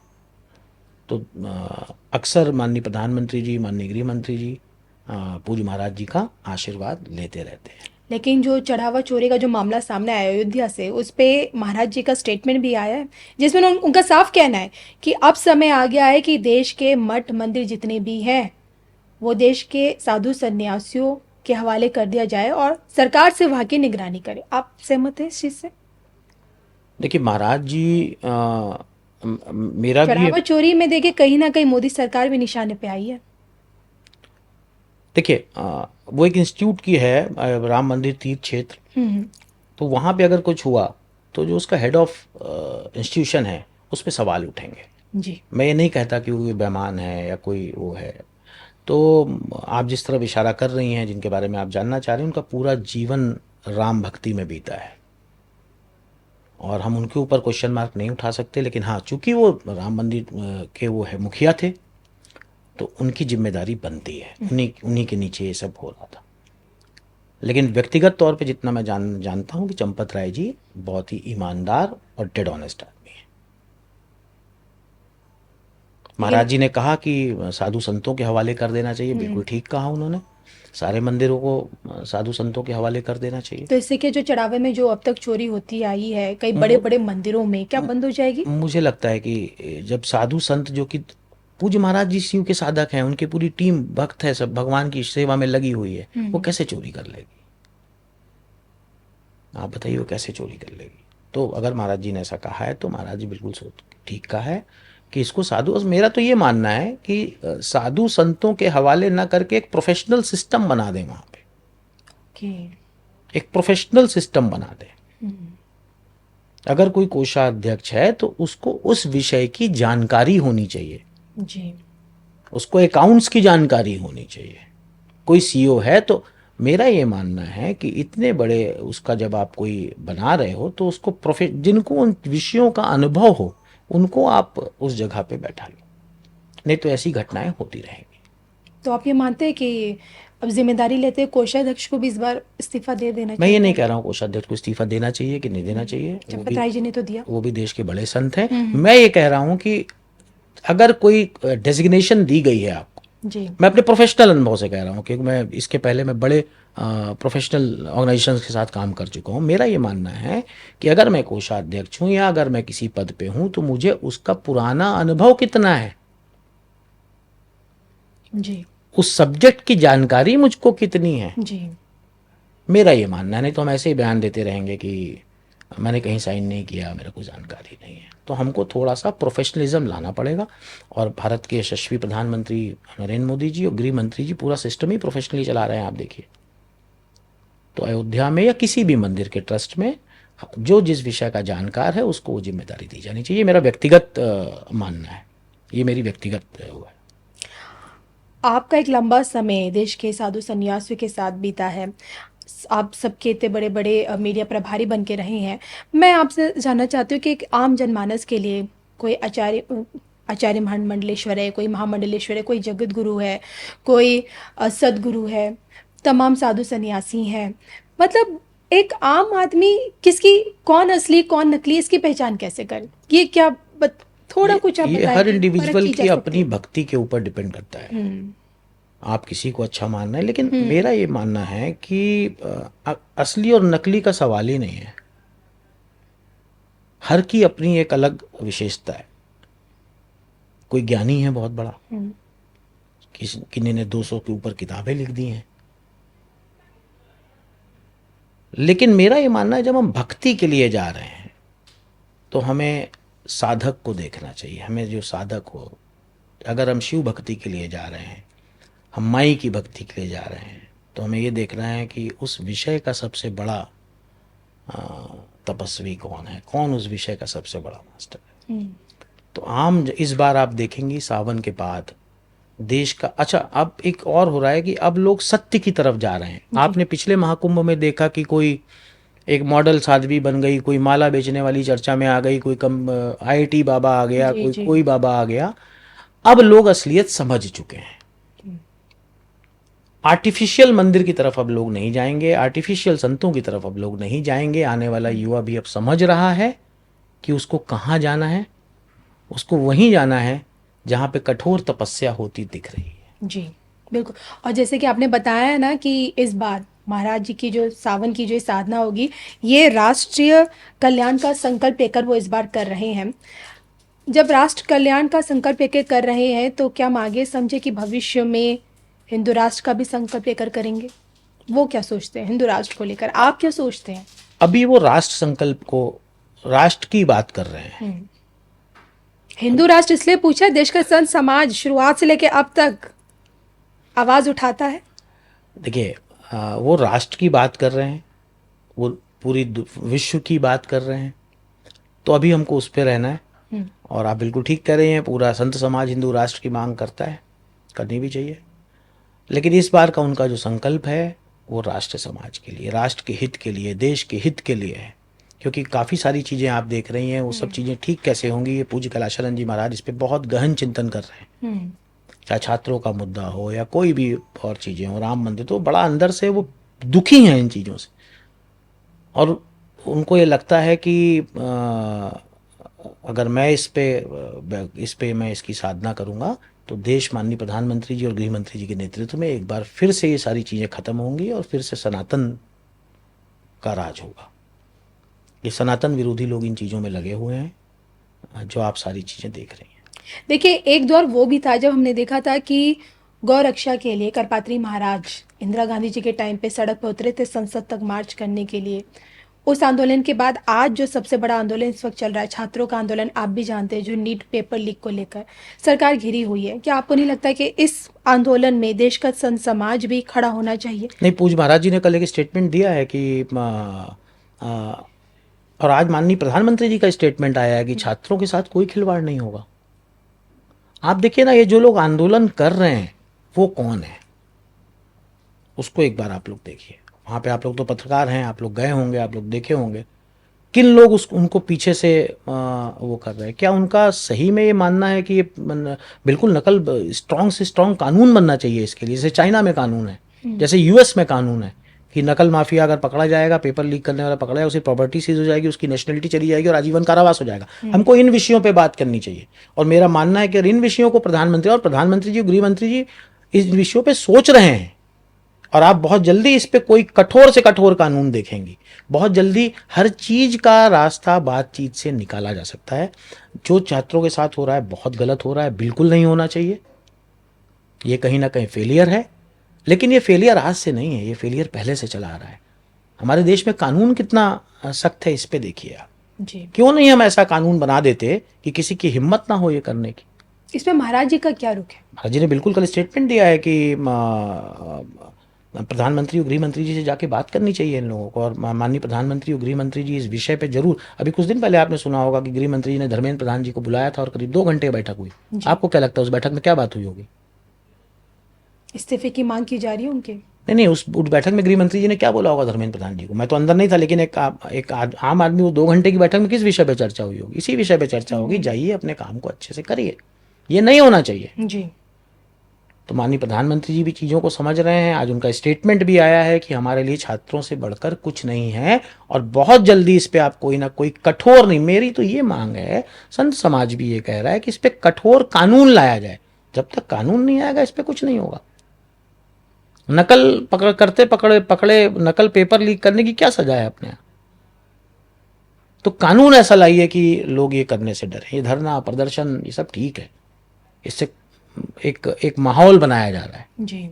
तो अक्सर माननीय प्रधानमंत्री जी, माननीय गृह मंत्री जी पूज्य महाराज जी का आशीर्वाद लेते रहते हैं। लेकिन जो चढ़ावा चोरी का जो मामला सामने आया अयोध्या से, उस पे महाराज जी का स्टेटमेंट भी आया है, जिसमें उनका साफ कहना है कि अब समय आ गया है कि देश के मठ मंदिर जितने भी हैं वो देश के साधु सन्यासियों के हवाले कर दिया जाए और सरकार से वहाँ की निगरानी करे। आप सहमत हैं इस चीज़ से? देखिए महाराज जी, मेरा भी चढ़ावा चोरी में देखिए कहीं ना कहीं मोदी सरकार भी निशाने पे आई है। देखिए वो एक इंस्टीट्यूट की है, राम मंदिर तीर्थ क्षेत्र। हम्म। तो वहाँ पे अगर कुछ हुआ तो जो उसका हेड ऑफ इंस्टीट्यूशन है उस पर सवाल उठेंगे। जी। मैं ये नहीं कहता कि वो बेईमान है या कोई वो है। तो आप जिस तरफ इशारा कर रही हैं, जिनके बारे में आप जानना चाह रहे हैं, उनका पूरा जीवन राम भक्ति में बीता है, और हम उनके ऊपर क्वेश्चन मार्क नहीं उठा सकते। लेकिन हाँ, चूंकि वो राम मंदिर के वो है मुखिया थे, तो उनकी जिम्मेदारी बनती है, उन्हीं उन्हीं के नीचे ये सब हो रहा था। लेकिन व्यक्तिगत तौर पे जितना मैं जानता हूँ कि चंपत राय जी बहुत ही ईमानदार और डेड ऑनेस्ट आदमी है। महाराज जी ने कहा कि साधु संतों के हवाले कर देना चाहिए, बिल्कुल ठीक कहा उन्होंने। सारे मंदिरों को साधु संतों के हवाले कर देना चाहिए। तो इससे कि जो चढ़ावे में जो अब तक चोरी होती आई है कई बड़े बड़े मंदिरों में, क्या बंद हो जाएगी? मुझे लगता है कि जब साधु संत, जो कि पूज्य महाराज जी शिव के साधक हैं, उनकी पूरी टीम भक्त है, सब भगवान की सेवा में लगी हुई है, वो कैसे चोरी कर लेगी? आप बताइए, वो कैसे चोरी कर लेगी? तो अगर महाराज जी ने ऐसा कहा है तो महाराज जी बिल्कुल ठीक कहा है कि इसको साधु, मेरा तो ये मानना है कि साधु संतों के हवाले ना करके एक प्रोफेशनल सिस्टम बना दें वहाँ पे। एक प्रोफेशनल सिस्टम बना दें। अगर कोई कोषाध्यक्ष है तो उसको उस विषय की जानकारी होनी चाहिए, जी। उसको अकाउंट्स की जानकारी होनी चाहिए। कोई सीईओ है तो मेरा ये मानना है कि इतने बड़े उसका जब आप कोई बना रहे हो तो उसको जिनको उन विषयों का अनुभव हो उनको आप उस जगह पे बैठा लो, नहीं तो ऐसी घटनाएं होती रहेंगी। तो आप ये मानते हैं कि अब जिम्मेदारी लेते हैं कोषाध्यक्ष को भी इस बार इस्तीफा दे देना मैं चाहिए? ये नहीं कह रहा हूँ कोषाध्यक्ष को इस्तीफा देना चाहिए कि नहीं देना चाहिए, चंपत राय जी ने तो दिया। वो भी देश के बड़े संत हैं। मैं ये कह रहा हूँ कि अगर कोई डेजिग्नेशन दी गई है आपको, जी। मैं अपने प्रोफेशनल अनुभव से कह रहा हूँ क्योंकि मैं इसके पहले मैं बड़े प्रोफेशनल ऑर्गेनाइजेशंस के साथ काम कर चुका हूँ। मेरा ये मानना है कि अगर मैं कोषाध्यक्ष हूँ या अगर मैं किसी पद पे हूँ तो मुझे उसका पुराना अनुभव कितना है, जी। उस सब्जेक्ट की जानकारी मुझको कितनी है, जी। मेरा ये मानना है। नहीं तो हम ऐसे ही बयान देते रहेंगे कि मैंने कहीं साइन नहीं किया, मेरा कोई जानकारी नहीं है। तो हमको थोड़ा सा प्रोफेशनलिज्म लाना पड़ेगा, और भारत के यशस्वी प्रधानमंत्री नरेंद्र मोदी जी और गृह मंत्री जी पूरा सिस्टम ही प्रोफेशनली चला रहे हैं, आप देखिए। तो अयोध्या में या किसी भी मंदिर के ट्रस्ट में जो जिस विषय का जानकार है उसको वो जिम्मेदारी दी जानी चाहिए, मेरा व्यक्तिगत मानना है, ये मेरी व्यक्तिगत वो है। आपका एक लंबा समय देश के साधु सन्यासियों के साथ बीता है, आप सबके इतने बड़े बड़े मीडिया प्रभारी बन के रहे हैं। मैं आपसे जानना चाहती हूँ कि एक आम जनमानस के लिए कोई आचार्य महामंडलेश्वर है, कोई महामंडलेश्वर है, कोई जगत गुरु है, कोई सदगुरु है, तमाम साधु सन्यासी हैं, मतलब एक आम आदमी किसकी, कौन असली कौन नकली, इसकी पहचान कैसे करे? ये क्या थोड़ा कुछ आप ये बताएं हर कि परख इंडिविजुअल की की जा सकती अपनी है? भक्ति के ऊपर डिपेंड करता है। आप किसी को अच्छा मान रहे हैं, लेकिन मेरा ये मानना है कि असली और नकली का सवाल ही नहीं है। हर की अपनी एक अलग विशेषता है। कोई ज्ञानी है बहुत बड़ा, किन्हीं ने 200 के ऊपर किताबें लिख दी हैं। लेकिन मेरा ये मानना है जब हम भक्ति के लिए जा रहे हैं तो हमें साधक को देखना चाहिए। हमें जो साधक हो, अगर हम शिव भक्ति के लिए जा रहे हैं, हम माई की भक्ति के लिए जा रहे हैं, तो हमें ये देखना है कि उस विषय का सबसे बड़ा तपस्वी कौन है, कौन उस विषय का सबसे बड़ा मास्टर है। तो इस बार आप देखेंगी सावन के बाद देश का, अच्छा अब एक और हो रहा है कि अब लोग सत्य की तरफ जा रहे हैं। आपने पिछले महाकुंभ में देखा कि कोई एक मॉडल साध्वी बन गई, कोई माला बेचने वाली चर्चा में आ गई, कोई IIT बाबा आ गया, कोई बाबा आ गया। अब लोग असलियत समझ चुके हैं। आर्टिफिशियल मंदिर की तरफ अब लोग नहीं जाएंगे, आर्टिफिशियल संतों की तरफ अब लोग नहीं जाएंगे। आने वाला युवा भी अब समझ रहा है कि उसको कहाँ जाना है। उसको वहीं जाना है जहाँ पे कठोर तपस्या होती दिख रही है। जी बिल्कुल। और जैसे कि आपने बताया है ना कि इस बार महाराज जी की जो सावन की जो साधना होगी, ये राष्ट्रीय कल्याण का संकल्प लेकर वो इस बार कर रहे हैं। जब राष्ट्र कल्याण का संकल्प लेकर कर रहे हैं तो क्या हम आगे समझे कि भविष्य में हिंदू राष्ट्र का भी संकल्प लेकर करेंगे? वो क्या सोचते हैं हिंदू राष्ट्र को लेकर, आप क्या सोचते हैं? अभी वो राष्ट्र संकल्प को, राष्ट्र की बात कर रहे हैं। हिंदू राष्ट्र इसलिए पूछा, देश का संत समाज शुरुआत से लेकर अब तक आवाज उठाता है। देखिए वो राष्ट्र की बात कर रहे हैं, वो पूरी विश्व की बात कर रहे हैं, तो अभी हमको उस पर रहना है। और आप बिल्कुल ठीक कह रहे हैं, पूरा संत समाज हिंदू राष्ट्र की मांग करता है, करनी भी चाहिए। लेकिन इस बार का उनका जो संकल्प है वो राष्ट्र समाज के लिए, राष्ट्र के हित के लिए, देश के हित के लिए है। क्योंकि काफ़ी सारी चीज़ें आप देख रही हैं, वो सब चीज़ें ठीक कैसे होंगी, ये पूज्य कैलाशानंद जी महाराज इस पर बहुत गहन चिंतन कर रहे हैं। चाहे छात्रों का मुद्दा हो या कोई भी और चीज़ें हो, राम मंदिर, तो बड़ा अंदर से वो दुखी हैं इन चीज़ों से। और उनको ये लगता है कि अगर मैं इस पे मैं इसकी साधना करूँगा तो देश माननीय प्रधानमंत्री जी और गृह मंत्री जी के नेतृत्व में एक बार फिर से ये सारी चीज़ें खत्म होंगी और फिर से सनातन का राज होगा। ये सनातन विरोधी लोग इन चीज़ों में लगे हुए हैं, जो आप सारी चीज़ें देख रही हैं। देखिए एक दौर वो भी था जब हमने देखा था कि गौ रक्षा के लिए करपात्री महाराज इंदिरा गांधी जी के टाइम पे सड़क पर उतरे थे संसद तक मार्च करने के लिए। उस आंदोलन के बाद आज जो सबसे बड़ा आंदोलन इस वक्त चल रहा है, छात्रों का आंदोलन, आप भी जानते हैं, जो नीट पेपर लीक को लेकर सरकार घिरी हुई है। क्या आपको नहीं लगता कि इस आंदोलन में देश का संत समाज भी खड़ा होना चाहिए? नहीं, पूज्य महाराज जी ने कल एक स्टेटमेंट दिया है कि और आज माननीय प्रधानमंत्री जी का स्टेटमेंट आया है कि छात्रों के साथ कोई खिलवाड़ नहीं होगा। आप देखिए ना, ये जो लोग आंदोलन कर रहे हैं वो कौन है, उसको एक बार आप लोग देखिए। वहाँ पे आप लोग तो पत्रकार हैं, आप लोग गए होंगे, आप लोग देखे होंगे किन लोग उनको पीछे से वो कर रहे हैं। क्या उनका सही में ये मानना है कि ये बिल्कुल नकल, स्ट्रॉन्ग से स्ट्रॉन्ग कानून बनना चाहिए इसके लिए, जैसे चाइना में कानून है, जैसे US में कानून है कि नकल माफिया अगर पकड़ा जाएगा, पेपर लीक करने वाला पकड़ा जाएगा, उसकी प्रॉपर्टी सीज हो जाएगी, उसकी नेशनलिटी चली जाएगी और आजीवन कारावास हो जाएगा। हमको इन विषयों पे बात करनी चाहिए। और मेरा मानना है कि इन विषयों को प्रधानमंत्री जी, गृह मंत्री जी इस विषयों पे सोच रहे हैं और आप बहुत जल्दी इस पे कोई कठोर से कठोर कानून देखेंगी। बहुत जल्दी हर चीज का रास्ता बातचीत से निकाला जा सकता है। जो छात्रों के साथ हो रहा है बहुत गलत हो रहा है, बिल्कुल नहीं होना चाहिए। ये कहीं ना कहीं फेलियर है, लेकिन ये फेलियर आज से नहीं है, ये फेलियर पहले से चला आ रहा है। हमारे देश में कानून कितना सख्त है, इस पे देखिए आप। जी। क्यों नहीं हम ऐसा कानून बना देते कि किसी की हिम्मत ना हो ये करने की। इसमें महाराज जी का क्या रुख है? महाराज जी ने बिल्कुल कल स्टेटमेंट दिया है कि प्रधानमंत्री और गृह मंत्री जी से जाके बात करनी चाहिए इन लोगों को। और माननीय प्रधानमंत्री और गृह मंत्री जी इस विषय पे जरूर, अभी कुछ दिन पहले आपने सुना होगा कि गृह मंत्री जी ने धर्मेंद्र प्रधान जी को बुलाया था और करीब 2 घंटे बैठक हुई। आपको क्या लगता है उस बैठक में क्या बात हुई होगी? इस्तीफे की मांग की जा रही है उनके? नहीं, उस बैठक में गृह मंत्री जी ने क्या बोला होगा धर्मेंद्र प्रधान जी को? मैं तो अंदर नहीं था, लेकिन एक आम आदमी, वो 2 घंटे की बैठक में किस विषय पे चर्चा हुई होगी? इसी विषय पे चर्चा होगी। जाइए अपने काम को अच्छे से करिए, ये नहीं होना चाहिए जी। तो माननीय प्रधानमंत्री जी भी चीज़ों को समझ रहे हैं। आज उनका स्टेटमेंट भी आया है कि हमारे लिए छात्रों से बढ़कर कुछ नहीं है और बहुत जल्दी इस पे आप कोई ना कोई कठोर, नहीं, मेरी तो ये मांग है, संत समाज भी ये कह रहा है कि इस पे कठोर कानून लाया जाए। जब तक कानून नहीं आएगा इस पे कुछ नहीं होगा। नकल पकड़े नकल पेपर लीक करने की क्या सजा है अपने यहाँ? तो कानून ऐसा लाइए कि लोग ये करने से डरे। ये धरना प्रदर्शन ये सब ठीक है, इससे एक माहौल बनाया जा रहा है। जी।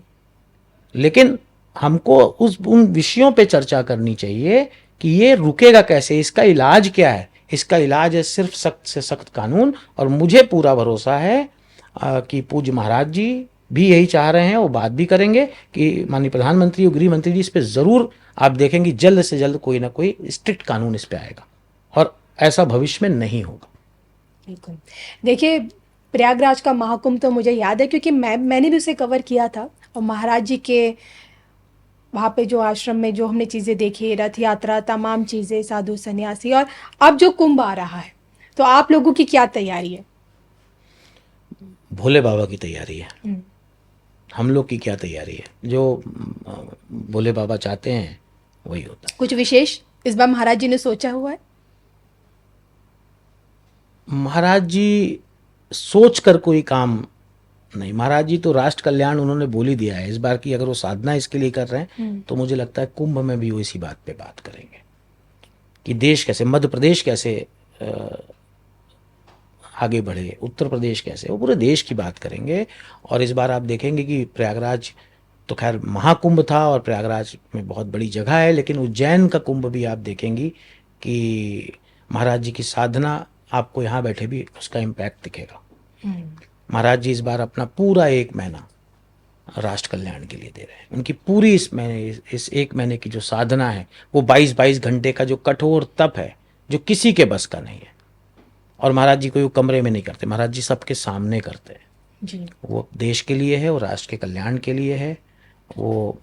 लेकिन हमको उन विषयों पे चर्चा करनी चाहिए कि ये रुकेगा कैसे, इसका इलाज क्या है। इसका इलाज है सिर्फ सख्त से सख्त कानून, और मुझे पूरा भरोसा है कि पूज्य महाराज जी भी यही चाह रहे हैं, वो बात भी करेंगे कि माननीय प्रधानमंत्री और गृह मंत्री जी इस पे ज़रूर आप देखेंगे जल्द से जल्द कोई ना कोई स्ट्रिक्ट कानून इस पे आएगा, और ऐसा भविष्य में नहीं होगा। बिल्कुल। देखिए, प्रयागराज का महाकुंभ तो मुझे याद है, क्योंकि मैंने भी उसे कवर किया था, और महाराज जी के वहाँ पे जो आश्रम में जो हमने चीज़ें देखी, रथ यात्रा, तमाम चीज़ें, साधु सन्यासी, और अब जो कुंभ आ रहा है, तो आप लोगों की क्या तैयारी है? भोले बाबा की तैयारी है, हम्म। हम लोग की क्या तैयारी है। जो भोले बाबा चाहते हैं वही होता है। कुछ विशेष इस बार महाराज जी ने सोचा हुआ है? महाराज जी सोच कर कोई काम नहीं, महाराज जी तो राष्ट्र कल्याण उन्होंने बोल ही दिया है इस बार की। अगर वो साधना इसके लिए कर रहे हैं तो मुझे लगता है कुंभ में भी वो इसी बात पे बात करेंगे कि देश कैसे, मध्य प्रदेश कैसे आगे बढ़े, उत्तर प्रदेश कैसे, वो पूरे देश की बात करेंगे। और इस बार आप देखेंगे कि प्रयागराज तो खैर महाकुंभ था और प्रयागराज में बहुत बड़ी जगह है, लेकिन उज्जैन का कुंभ भी आप देखेंगी कि महाराज जी की साधना, आपको यहाँ बैठे भी उसका इम्पैक्ट दिखेगा। महाराज जी इस बार अपना पूरा 1 महीना राष्ट्र कल्याण के लिए दे रहे हैं। उनकी पूरी इस 1 महीने की जो साधना है, वो 22-22 घंटे का जो कठोर तप है, जो किसी के बस का नहीं है। और महाराज जी कोई कमरे में नहीं करते, महाराज जी सबके सामने करते हैं जी। वो देश के लिए है, वो राष्ट्र के कल्याण के लिए है, वो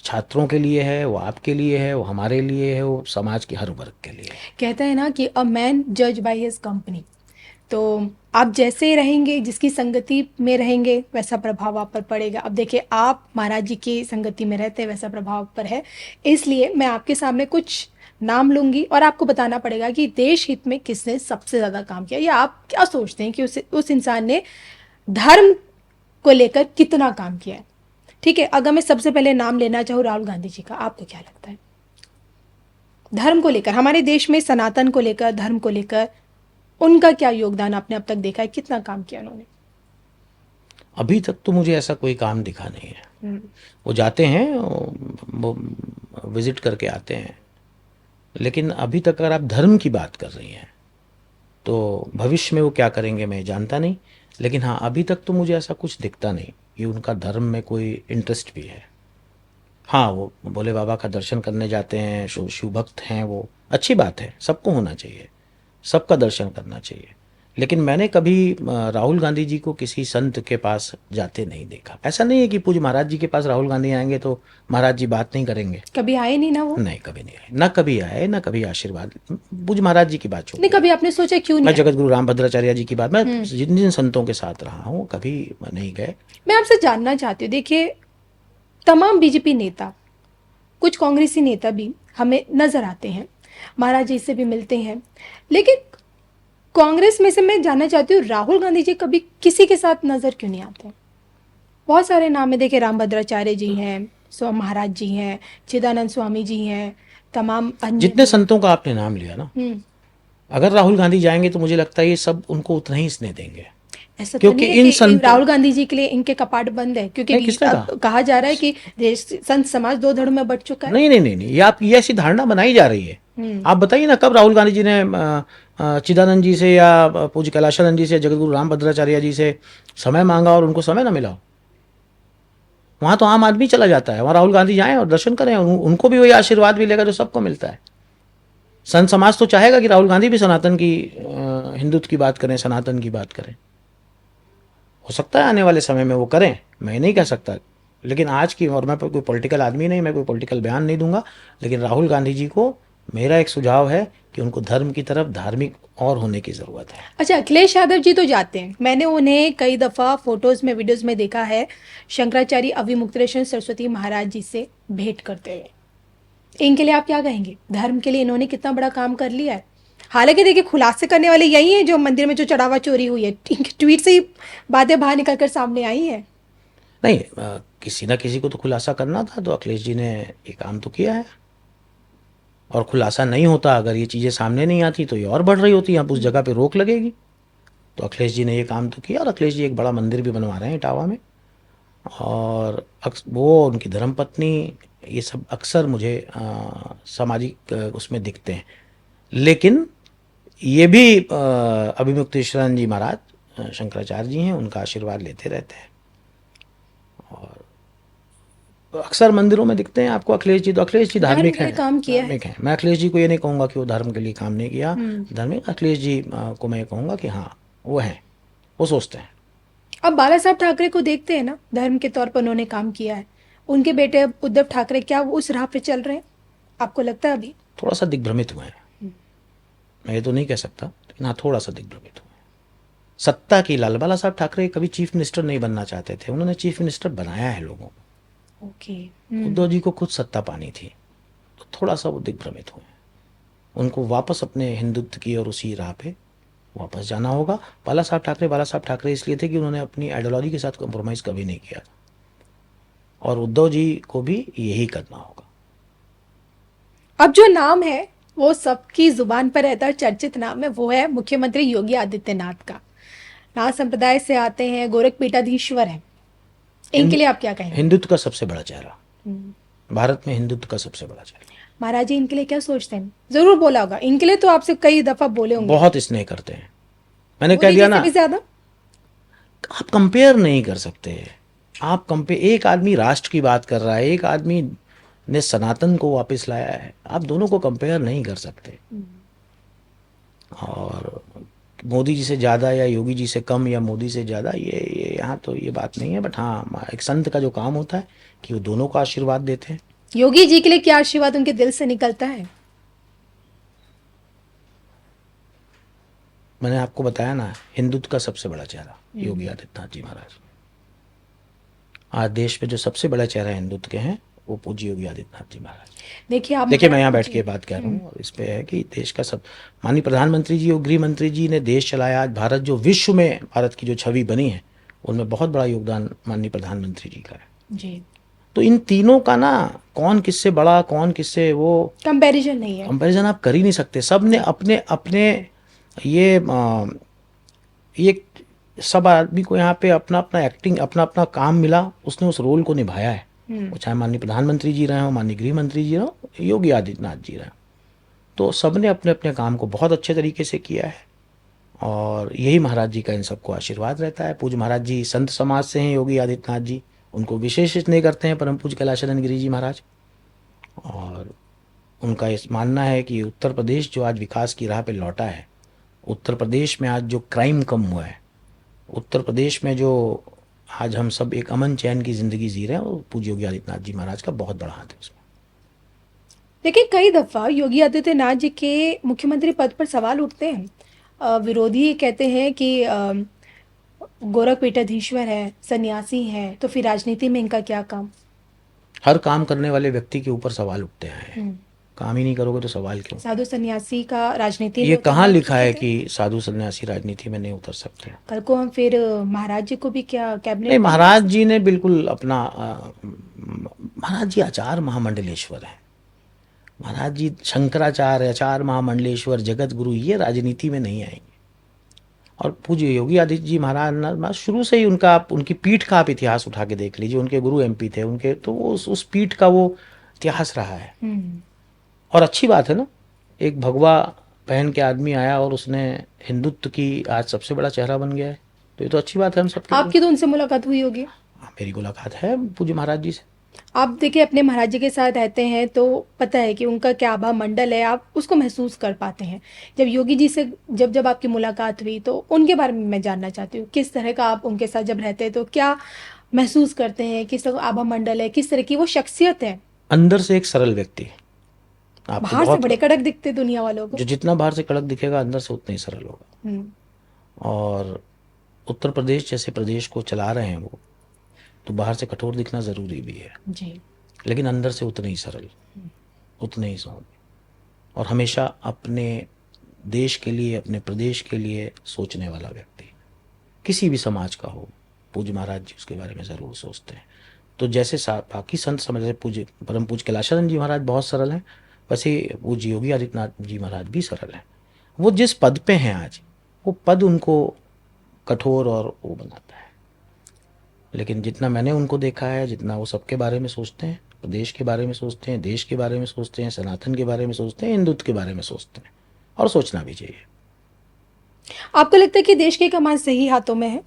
छात्रों के लिए है, वो आपके लिए है, वो हमारे लिए है, वो समाज के हर वर्ग के लिए है। कहते हैं ना कि अ मैन जज बाय हिज कंपनी। तो आप जैसे रहेंगे, जिसकी संगति में रहेंगे, वैसा प्रभाव आप पर पड़ेगा। अब देखिए, आप महाराज जी की संगति में रहते हैं, वैसा प्रभाव आप पर है। इसलिए मैं आपके सामने कुछ नाम लूंगी और आपको बताना पड़ेगा कि देश हित में किसने सबसे ज़्यादा काम किया, या आप क्या सोचते हैं कि उस इंसान ने धर्म को लेकर कितना काम किया है। ठीक है, अगर मैं सबसे पहले नाम लेना चाहूँ राहुल गांधी जी का, आपको क्या लगता है? धर्म को लेकर, हमारे देश में सनातन को लेकर, धर्म को लेकर उनका क्या योगदान आपने अब तक देखा है, कितना काम किया उन्होंने? अभी तक तो मुझे ऐसा कोई काम दिखा नहीं है। वो जाते हैं, वो विजिट करके आते हैं, लेकिन अभी तक अगर आप धर्म की बात कर रही हैं तो भविष्य में वो क्या करेंगे मैं जानता नहीं, लेकिन हाँ अभी तक तो मुझे ऐसा कुछ दिखता नहीं कि उनका धर्म में कोई इंटरेस्ट भी है। हाँ, वो भोले बाबा का दर्शन करने जाते हैं, शिव भक्त हैं, वो अच्छी बात है, सबको होना चाहिए, सबका दर्शन करना चाहिए। लेकिन मैंने कभी राहुल गांधी जी को किसी संत के पास जाते नहीं देखा। ऐसा नहीं है कि पूज्य महाराज जी के पास राहुल गांधी आएंगे तो महाराज जी बात नहीं करेंगे। कभी आए नहीं ना वो? नहीं, कभी नहीं आए, ना कभी आए, ना कभी आशीर्वाद। पूज्य महाराज जी की बात छोड़, नहीं कभी आपने सोचा क्यों मैं नहीं? जगत गुरु रामभद्राचार्य जी की बात, मैं जिन जिन संतों के साथ रहा हूँ कभी नहीं गए। मैं आपसे जानना चाहती हूँ, देखिए तमाम बीजेपी नेता, कुछ कांग्रेसी नेता भी हमें नजर आते हैं, महाराज जी से भी मिलते हैं, लेकिन कांग्रेस में से मैं जानना चाहती हूँ राहुल गांधी जी कभी किसी के साथ नजर क्यों नहीं आते? बहुत सारे नाम है, देखिए रामभद्राचार्य जी हैं, महाराज जी हैं, चिदानंद स्वामी जी हैं, तमाम अन्य जितने संतों का आपने नाम लिया ना, अगर राहुल गांधी जाएंगे तो मुझे लगता है ये सब उनको उतना ही स्नेह देंगे। ऐसा तो क्योंकि नहीं है इन कि संतों, राहुल गांधी जी के लिए इनके कपाट बंद है, क्योंकि नहीं, किसने अब कहा जा रहा है कि देश संत समाज 2 धड़ों में बट चुका है। नहीं नहीं नहीं नहीं, ये आप ये ऐसी धारणा बनाई जा रही है। आप बताइए ना, कब राहुल गांधी जी ने चिदानंद जी से या पूज्य कैलाशानंद जी से, जगत गुरु रामभद्राचार्य जी से समय मांगा और उनको समय ना मिला? वहां तो आम आदमी चला जाता है, वहां राहुल गांधी जाएं और दर्शन करें, उनको भी वही आशीर्वाद मिलेगा जो सबको मिलता है। संत समाज तो चाहेगा कि राहुल गांधी भी सनातन की, हिंदुत्व की बात करें, सनातन की बात करें। हो सकता है आने वाले समय में वो करें, मैं नहीं कह सकता, लेकिन आज की, और मैं कोई पॉलिटिकल आदमी नहीं, मैं कोई पॉलिटिकल बयान नहीं दूंगा, लेकिन राहुल गांधी जी को मेरा एक सुझाव है कि उनको धर्म की तरफ धार्मिक और होने की ज़रूरत है। अच्छा, अखिलेश यादव जी तो जाते हैं, मैंने उन्हें कई दफ़ा फोटोज़ में, वीडियोज़ में देखा है शंकराचार्य अविमुक्तेश्वर सरस्वती महाराज जी से भेंट करते हुए। इनके लिए आप क्या कहेंगे? धर्म के लिए इन्होंने कितना बड़ा काम कर लिया है। हालांकि देखिए, खुलासे करने वाले यही हैं जो मंदिर में जो चढ़ावा चोरी हुई है, ट्वीट से ही बातें बाहर निकल कर सामने आई हैं। नहीं, किसी ना किसी को तो खुलासा करना था, तो अखिलेश जी ने ये काम तो किया है। और खुलासा नहीं होता, अगर ये चीज़ें सामने नहीं आती तो ये और बढ़ रही होती, अब उस जगह पे रोक लगेगी। तो अखिलेश जी ने ये काम तो किया, और अखिलेश जी एक बड़ा मंदिर भी बनवा रहे हैं इटावा में। और वो उनकी धर्मपत्नी, ये सब अक्सर मुझे सामाजिक उसमें दिखते हैं। लेकिन ये भी अभिमुक्तेश्वरानंद जी महाराज शंकराचार्य जी हैं, उनका आशीर्वाद लेते रहते हैं। और अक्सर मंदिरों में दिखते हैं आपको अखिलेश जी। तो अखिलेश जी धर्म धार्मिक के लिए हैं, काम किया है। धार्मिक हैं। मैं अखिलेश जी को ये नहीं कहूँगा कि वो धर्म के लिए काम नहीं किया। हम्म। धार्मिक अखिलेश जी को मैं ये कहूँगा कि हाँ, वो हैं, वो सोचते हैं। अब बाला साहब ठाकरे को देखते हैं ना, धर्म के तौर पर उन्होंने काम किया है। उनके बेटे अब उद्धव ठाकरे, क्या वो उस राह पे चल रहे हैं, आपको लगता है अभी? थोड़ा सा दिग्भ्रमित हुए हैं, मैं ये तो नहीं कह सकता, लेकिन हाँ थोड़ा सा दिग्भ्रमित हुए हैं। सत्ता की लाल, बाला साहब ठाकरे कभी चीफ मिनिस्टर नहीं बनना चाहते थे, उन्होंने चीफ मिनिस्टर बनाया है लोगों को। ओके। उद्धव जी को खुद सत्ता पानी थी, तो थोड़ा सा वो दिग्भ्रमित हुए हैं। उनको वापस अपने हिंदुत्व की और उसी राह पे वापस जाना होगा। बाला साहब ठाकरे इसलिए थे कि उन्होंने अपनी आइडियोलॉजी के साथ कॉम्प्रोमाइज़ कभी नहीं किया था, और उद्धव जी को भी यही करना होगा। अब जो नाम है वो सबकी जुबान पर रहता है, चर्चित नाम है, वो है मुख्यमंत्री योगी आदित्यनाथ का। नाथ संप्रदाय से आते हैं, गोरखपीठाधीश्वर है। इनके लिए आप क्या कहेंगे? हिंदुत्व का सबसे बड़ा चेहरा, हम्म। भारत में हिंदुत्व का सबसे बड़ा चेहरा। महाराज जी इनके लिए क्या सोचते हैं? जरूर बोला होगा इनके लिए, तो आपसे कई दफा बोले होंगे। बहुत स्नेह करते हैं, मैंने कह मोदी दिया जी से ना। भी ज्यादा। आप कंपेयर नहीं कर सकते। आप कंपेयर, एक आदमी राष्ट्र की बात कर रहा है, एक आदमी ने सनातन को वापस लाया है, आप दोनों को कंपेयर नहीं कर सकते। और मोदी जी से ज़्यादा या योगी जी से कम या मोदी से ज़्यादा, ये यहाँ तो ये बात नहीं है। बट हाँ, एक संत का जो काम होता है कि वो दोनों को आशीर्वाद देते हैं। योगी जी के लिए क्या आशीर्वाद उनके दिल से निकलता है? मैंने आपको बताया ना, हिंदुत्व का सबसे बड़ा चेहरा योगी आदित्यनाथ जी महाराज। आज देश में जो सबसे बड़ा चेहरा हिंदुत्व के हैं, वो पूज्य योगी आदित्यनाथ जी महाराज। देखिए मैं यहाँ बैठ के बात कर रहा हूँ, और इस पे है कि देश का सब माननीय प्रधानमंत्री जी और गृह मंत्री जी ने देश चलाया। आज भारत जो विश्व में, भारत की जो छवि बनी है, उनमें बहुत बड़ा योगदान माननीय प्रधानमंत्री जी का है जी। तो इन तीनों का ना, कौन किससे बड़ा, कौन किससे, वो कंपैरिजन नहीं है। कंपैरिजन आप कर ही नहीं सकते। सब ने अपने अपने ये ये सब आदमी को यहाँ पे अपना अपना एक्टिंग, अपना अपना काम मिला, उसने उस रोल को निभाया है। वो चाहे माननीय प्रधानमंत्री जी रहे हो, माननीय गृह मंत्री जी रहे हो, योगी आदित्यनाथ जी रहे हो, तो सब ने अपने अपने काम को बहुत अच्छे तरीके से किया है। और यही महाराज जी का इन सबको आशीर्वाद रहता है। पूज्य महाराज जी संत समाज से हैं, योगी आदित्यनाथ जी, उनको विशेष स्नेह करते हैं परम पूज्य कैलाशानंद गिरी जी महाराज। और उनका इस मानना है कि उत्तर प्रदेश जो आज विकास की राह पे लौटा है, उत्तर प्रदेश में आज जो क्राइम कम हुआ है, उत्तर प्रदेश में जो आज हम सब एक अमन चैन की ज़िंदगी जी रहे हैं, वो पूज्य योगी आदित्यनाथ जी महाराज का बहुत बड़ा हाथ है उसमें। देखिए, कई दफा योगी आदित्यनाथ जी के मुख्यमंत्री पद पर सवाल उठते हैं। विरोधी कहते हैं कि गोरखपीठाधीश्वर है, सन्यासी है, तो फिर राजनीति में इनका क्या काम? हर काम करने वाले व्यक्ति के ऊपर सवाल उठते हैं। काम ही नहीं करोगे तो सवाल क्यों? साधु सन्यासी का राजनीति में ये कहाँ उतरना लिखा है उचित कि साधु सन्यासी राजनीति में नहीं उतर सकते? कल को हम फिर महाराज जी को भी क्या कैबिनेट नहीं, में महाराज जी ने बिल्कुल अपना महाराज जी आचार महामंडलेश्वर हैं। महाराज जी शंकराचार्य, आचार महामंडलेश्वर, जगत गुरु, ये राजनीति में नहीं आएंगे। और पूज्य योगी आदित्य जी महाराज ना, शुरू से ही उनकी पीठ का आप इतिहास उठा के देख लीजिए। उनके गुरु एमपी थे उनके, तो वो उस पीठ का वो इतिहास रहा है। और अच्छी बात है ना, एक भगवा पहन के आदमी आया और उसने हिंदुत्व की आज सबसे बड़ा चेहरा बन गया है, तो ये तो अच्छी बात है हम सबके लिए। आपकी तो उनसे मुलाकात हुई होगी? मेरी मुलाकात है पूज्य महाराज जी से। आप देखिए, अपने महाराज जी के साथ रहते हैं तो पता है कि उनका क्या आभा मंडल है, आप उसको महसूस कर पाते हैं। जब योगी जी से जब जब आपकी मुलाकात हुई, तो उनके बारे में मैं जानना चाहती हूँ, किस तरह का आप उनके साथ जब रहते हैं तो क्या महसूस करते हैं, किस तरह का आभा मंडल है, किस तरह की वो शख्सियत है? अंदर से एक सरल व्यक्ति, आपको बाहर से बहुत, बड़े कड़क दिखते दुनिया वालों को। जो जितना बाहर से कड़क दिखेगा अंदर से उतना ही सरल होगा। और उत्तर प्रदेश जैसे प्रदेश को चला रहे हैं वो, तो बाहर से कठोर दिखना ज़रूरी भी है जी। लेकिन अंदर से उतने ही सरल, उतने ही सौम्य, और हमेशा अपने देश के लिए, अपने प्रदेश के लिए सोचने वाला व्यक्ति, किसी भी समाज का हो। पूज्य महाराज जी उसके बारे में ज़रूर सोचते हैं। तो जैसे बाकी संत समझ रहे, पूज्य परम पूज्य कैलाशानंद जी महाराज बहुत सरल हैं, वैसे पूज्य योगी आदित्यनाथ जी महाराज भी सरल हैं। वो जिस पद पे हैं आज, वो पद उनको कठोर और वो बनाता है। लेकिन जितना मैंने उनको देखा है, जितना वो सबके बारे में सोचते हैं, प्रदेश के बारे में सोचते हैं, देश के बारे में सोचते हैं, सनातन के बारे में सोचते हैं, हिंदुत्व के बारे में सोचते हैं, और सोचना भी चाहिए। आपको लगता है कि देश की कमान सही हाथों में है?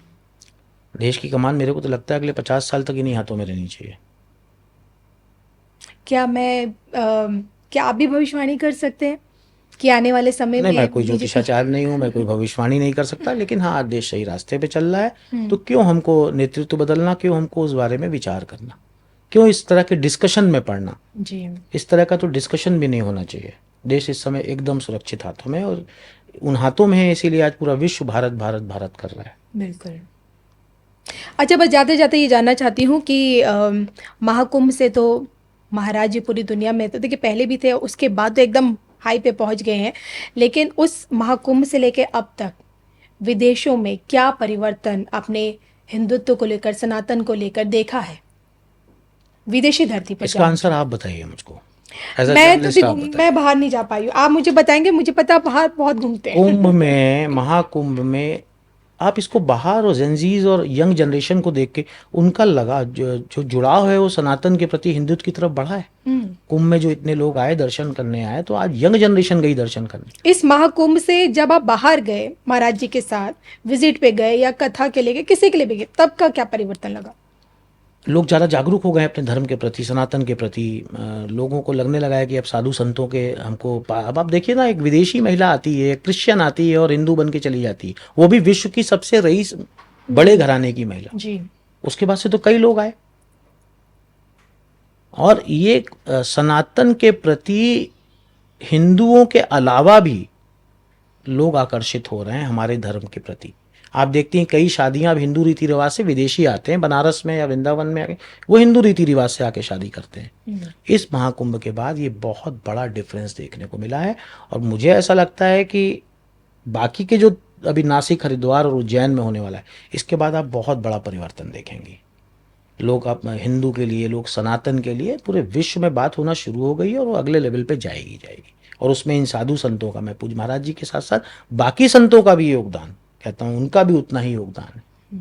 देश की कमान मेरे को तो लगता है अगले 50 साल तक इन्हीं हाथों में रहनी चाहिए। क्या आप भी भविष्यवाणी कर सकते हैं कि आने वाले समय नहीं, मैं में कोई बीजेपी? ज्योतिषाचार्य नहीं हूँ, मैं कोई भविष्यवाणी नहीं कर सकता, लेकिन हाँ, देश सही रास्ते पे चल रहा है, तो क्यों हमको नेतृत्व बदलना, क्यों हमको उस बारे में विचार करना, क्यों इस तरह के डिस्कशन में पड़ना। जी, इस तरह का तो डिस्कशन भी नहीं होना चाहिए। देश इस समय एकदम सुरक्षित हाथों में है, और उन हाथों में है, इसीलिए आज पूरा विश्व भारत भारत भारत कर रहा है। बिल्कुल। अच्छा, बस जाते जाते ये जानना चाहती हूँ कि महाकुंभ से तो महाराज जी पूरी दुनिया में तो देखिए पहले भी थे, उसके बाद तो एकदम हाई पे पहुँच गए हैं, लेकिन उस महाकुंभ से लेके अब तक विदेशों में क्या परिवर्तन आपने हिंदुत्व को लेकर, सनातन को लेकर देखा है विदेशी धरती पर इसका जाने? आंसर आप बताइए मुझको, एज अ मैं तो जर्नलिस्ट आप बताइए। मैं बाहर नहीं जा पाई हूँ, आप मुझे बताएंगे, मुझे पता आप बाहर बहुत घूमते हैं। कुंभ में, महाकुंभ में, आप इसको बाहर और जेंजीज और यंग जनरेशन को देख के उनका लगा जो जुड़ाव है वो सनातन के प्रति, हिंदुत्व की तरफ बढ़ा है। कुंभ में जो इतने लोग आए, दर्शन करने आए, तो आज यंग जनरेशन गई दर्शन करने। इस महाकुंभ से जब आप बाहर गए महाराज जी के साथ विजिट पे गए या कथा के लिए गए, किसी के लिए भी गए, तब का क्या परिवर्तन लगा? लोग ज़्यादा जागरूक हो गए अपने धर्म के प्रति, सनातन के प्रति। लोगों को लगने लगा है कि अब साधु संतों के हमको अब आप देखिए ना, एक विदेशी महिला आती है, क्रिश्चियन आती है और हिंदू बन के चली जाती है, वो भी विश्व की सबसे रईस बड़े घराने की महिला। जी, उसके बाद से तो कई लोग आए, और ये सनातन के प्रति हिंदुओं के अलावा भी लोग आकर्षित हो रहे हैं हमारे धर्म के प्रति। आप देखते हैं कई शादियां अब हिंदू रीति रिवाज से, विदेशी आते हैं बनारस में या वृंदावन में आके, वो हिंदू रीति रिवाज से आके शादी करते हैं। इस महाकुंभ के बाद ये बहुत बड़ा डिफरेंस देखने को मिला है, और मुझे ऐसा लगता है कि बाकी के जो अभी नासिक, हरिद्वार और उज्जैन में होने वाला है, इसके बाद आप बहुत बड़ा परिवर्तन देखेंगे। लोग आप हिंदू के लिए, लोग सनातन के लिए, पूरे विश्व में बात होना शुरू हो गई है, और वो अगले लेवल पे जाएगी। और उसमें इन साधु संतों का, मैं पूज्य महाराज जी के साथ साथ बाकी संतों का भी योगदान कहता हूँ, उनका भी उतना ही योगदान है।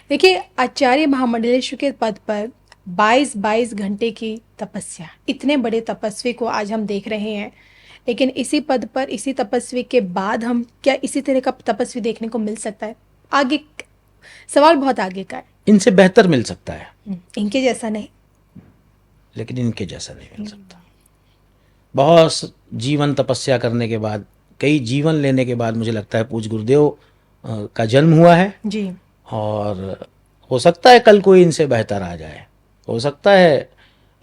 देखिए आचार्य महामंडलेश्वर के पद पर 22 घंटे की तपस्या, इतने बड़े तपस्वी को आज हम देख रहे हैं, लेकिन इसी पद पर, इसी तपस्वी के बाद हम क्या इसी तरह का तपस्वी देखने को मिल सकता है? आगे सवाल बहुत आगे का है। इनसे बेहतर मिल सकता है, इनके जैसा नहीं, लेकिन इनके जैसा नहीं मिल सकता। बहुत जीवन तपस्या करने के बाद, कई जीवन लेने के बाद, मुझे लगता है पूज्य गुरुदेव का जन्म हुआ है। जी, और हो सकता है कल कोई इनसे बेहतर आ जाए, हो सकता है,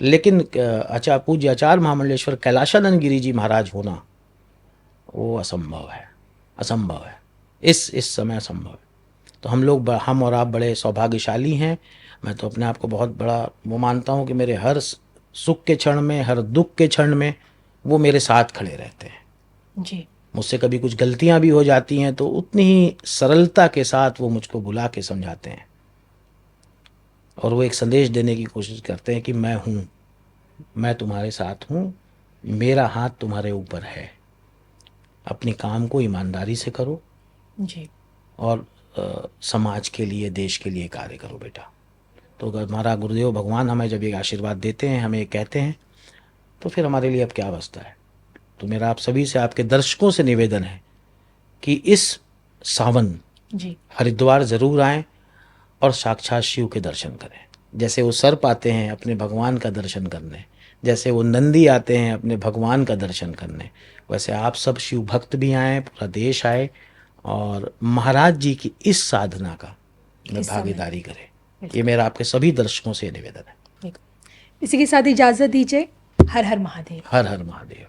लेकिन पूज्य आचार्य महामंडलेश्वर कैलाशानंद गिरी जी महाराज होना वो असंभव है, असंभव है, इस समय असंभव है। तो हम और आप बड़े सौभाग्यशाली हैं। मैं तो अपने आप को बहुत बड़ा वो मानता हूँ कि मेरे हर सुख के क्षण में, हर दुख के क्षण में वो मेरे साथ खड़े रहते हैं। जी, मुझसे कभी कुछ गलतियां भी हो जाती हैं तो उतनी ही सरलता के साथ वो मुझको बुला के समझाते हैं, और वो एक संदेश देने की कोशिश करते हैं कि मैं हूँ, मैं तुम्हारे साथ हूँ, मेरा हाथ तुम्हारे ऊपर है, अपने काम को ईमानदारी से करो, जी, और समाज के लिए, देश के लिए कार्य करो बेटा। तो अगर हमारा गुरुदेव भगवान हमें जब ये आशीर्वाद देते हैं, हमें कहते हैं, तो फिर हमारे लिए अब क्या बचता है। तो मेरा आप सभी से, आपके दर्शकों से निवेदन है कि इस सावन जी, हरिद्वार ज़रूर आएं और साक्षात शिव के दर्शन करें। जैसे वो सर्प आते हैं अपने भगवान का दर्शन करने, जैसे वो नंदी आते हैं अपने भगवान का दर्शन करने, वैसे आप सब शिव भक्त भी आएँ, पूरा देश आए, और महाराज जी की इस साधना का में भागीदारी करें। ये मेरा आपके सभी दर्शकों से निवेदन है। इसी के साथ इजाजत दीजिए। हर हर महादेव। हर हर महादेव।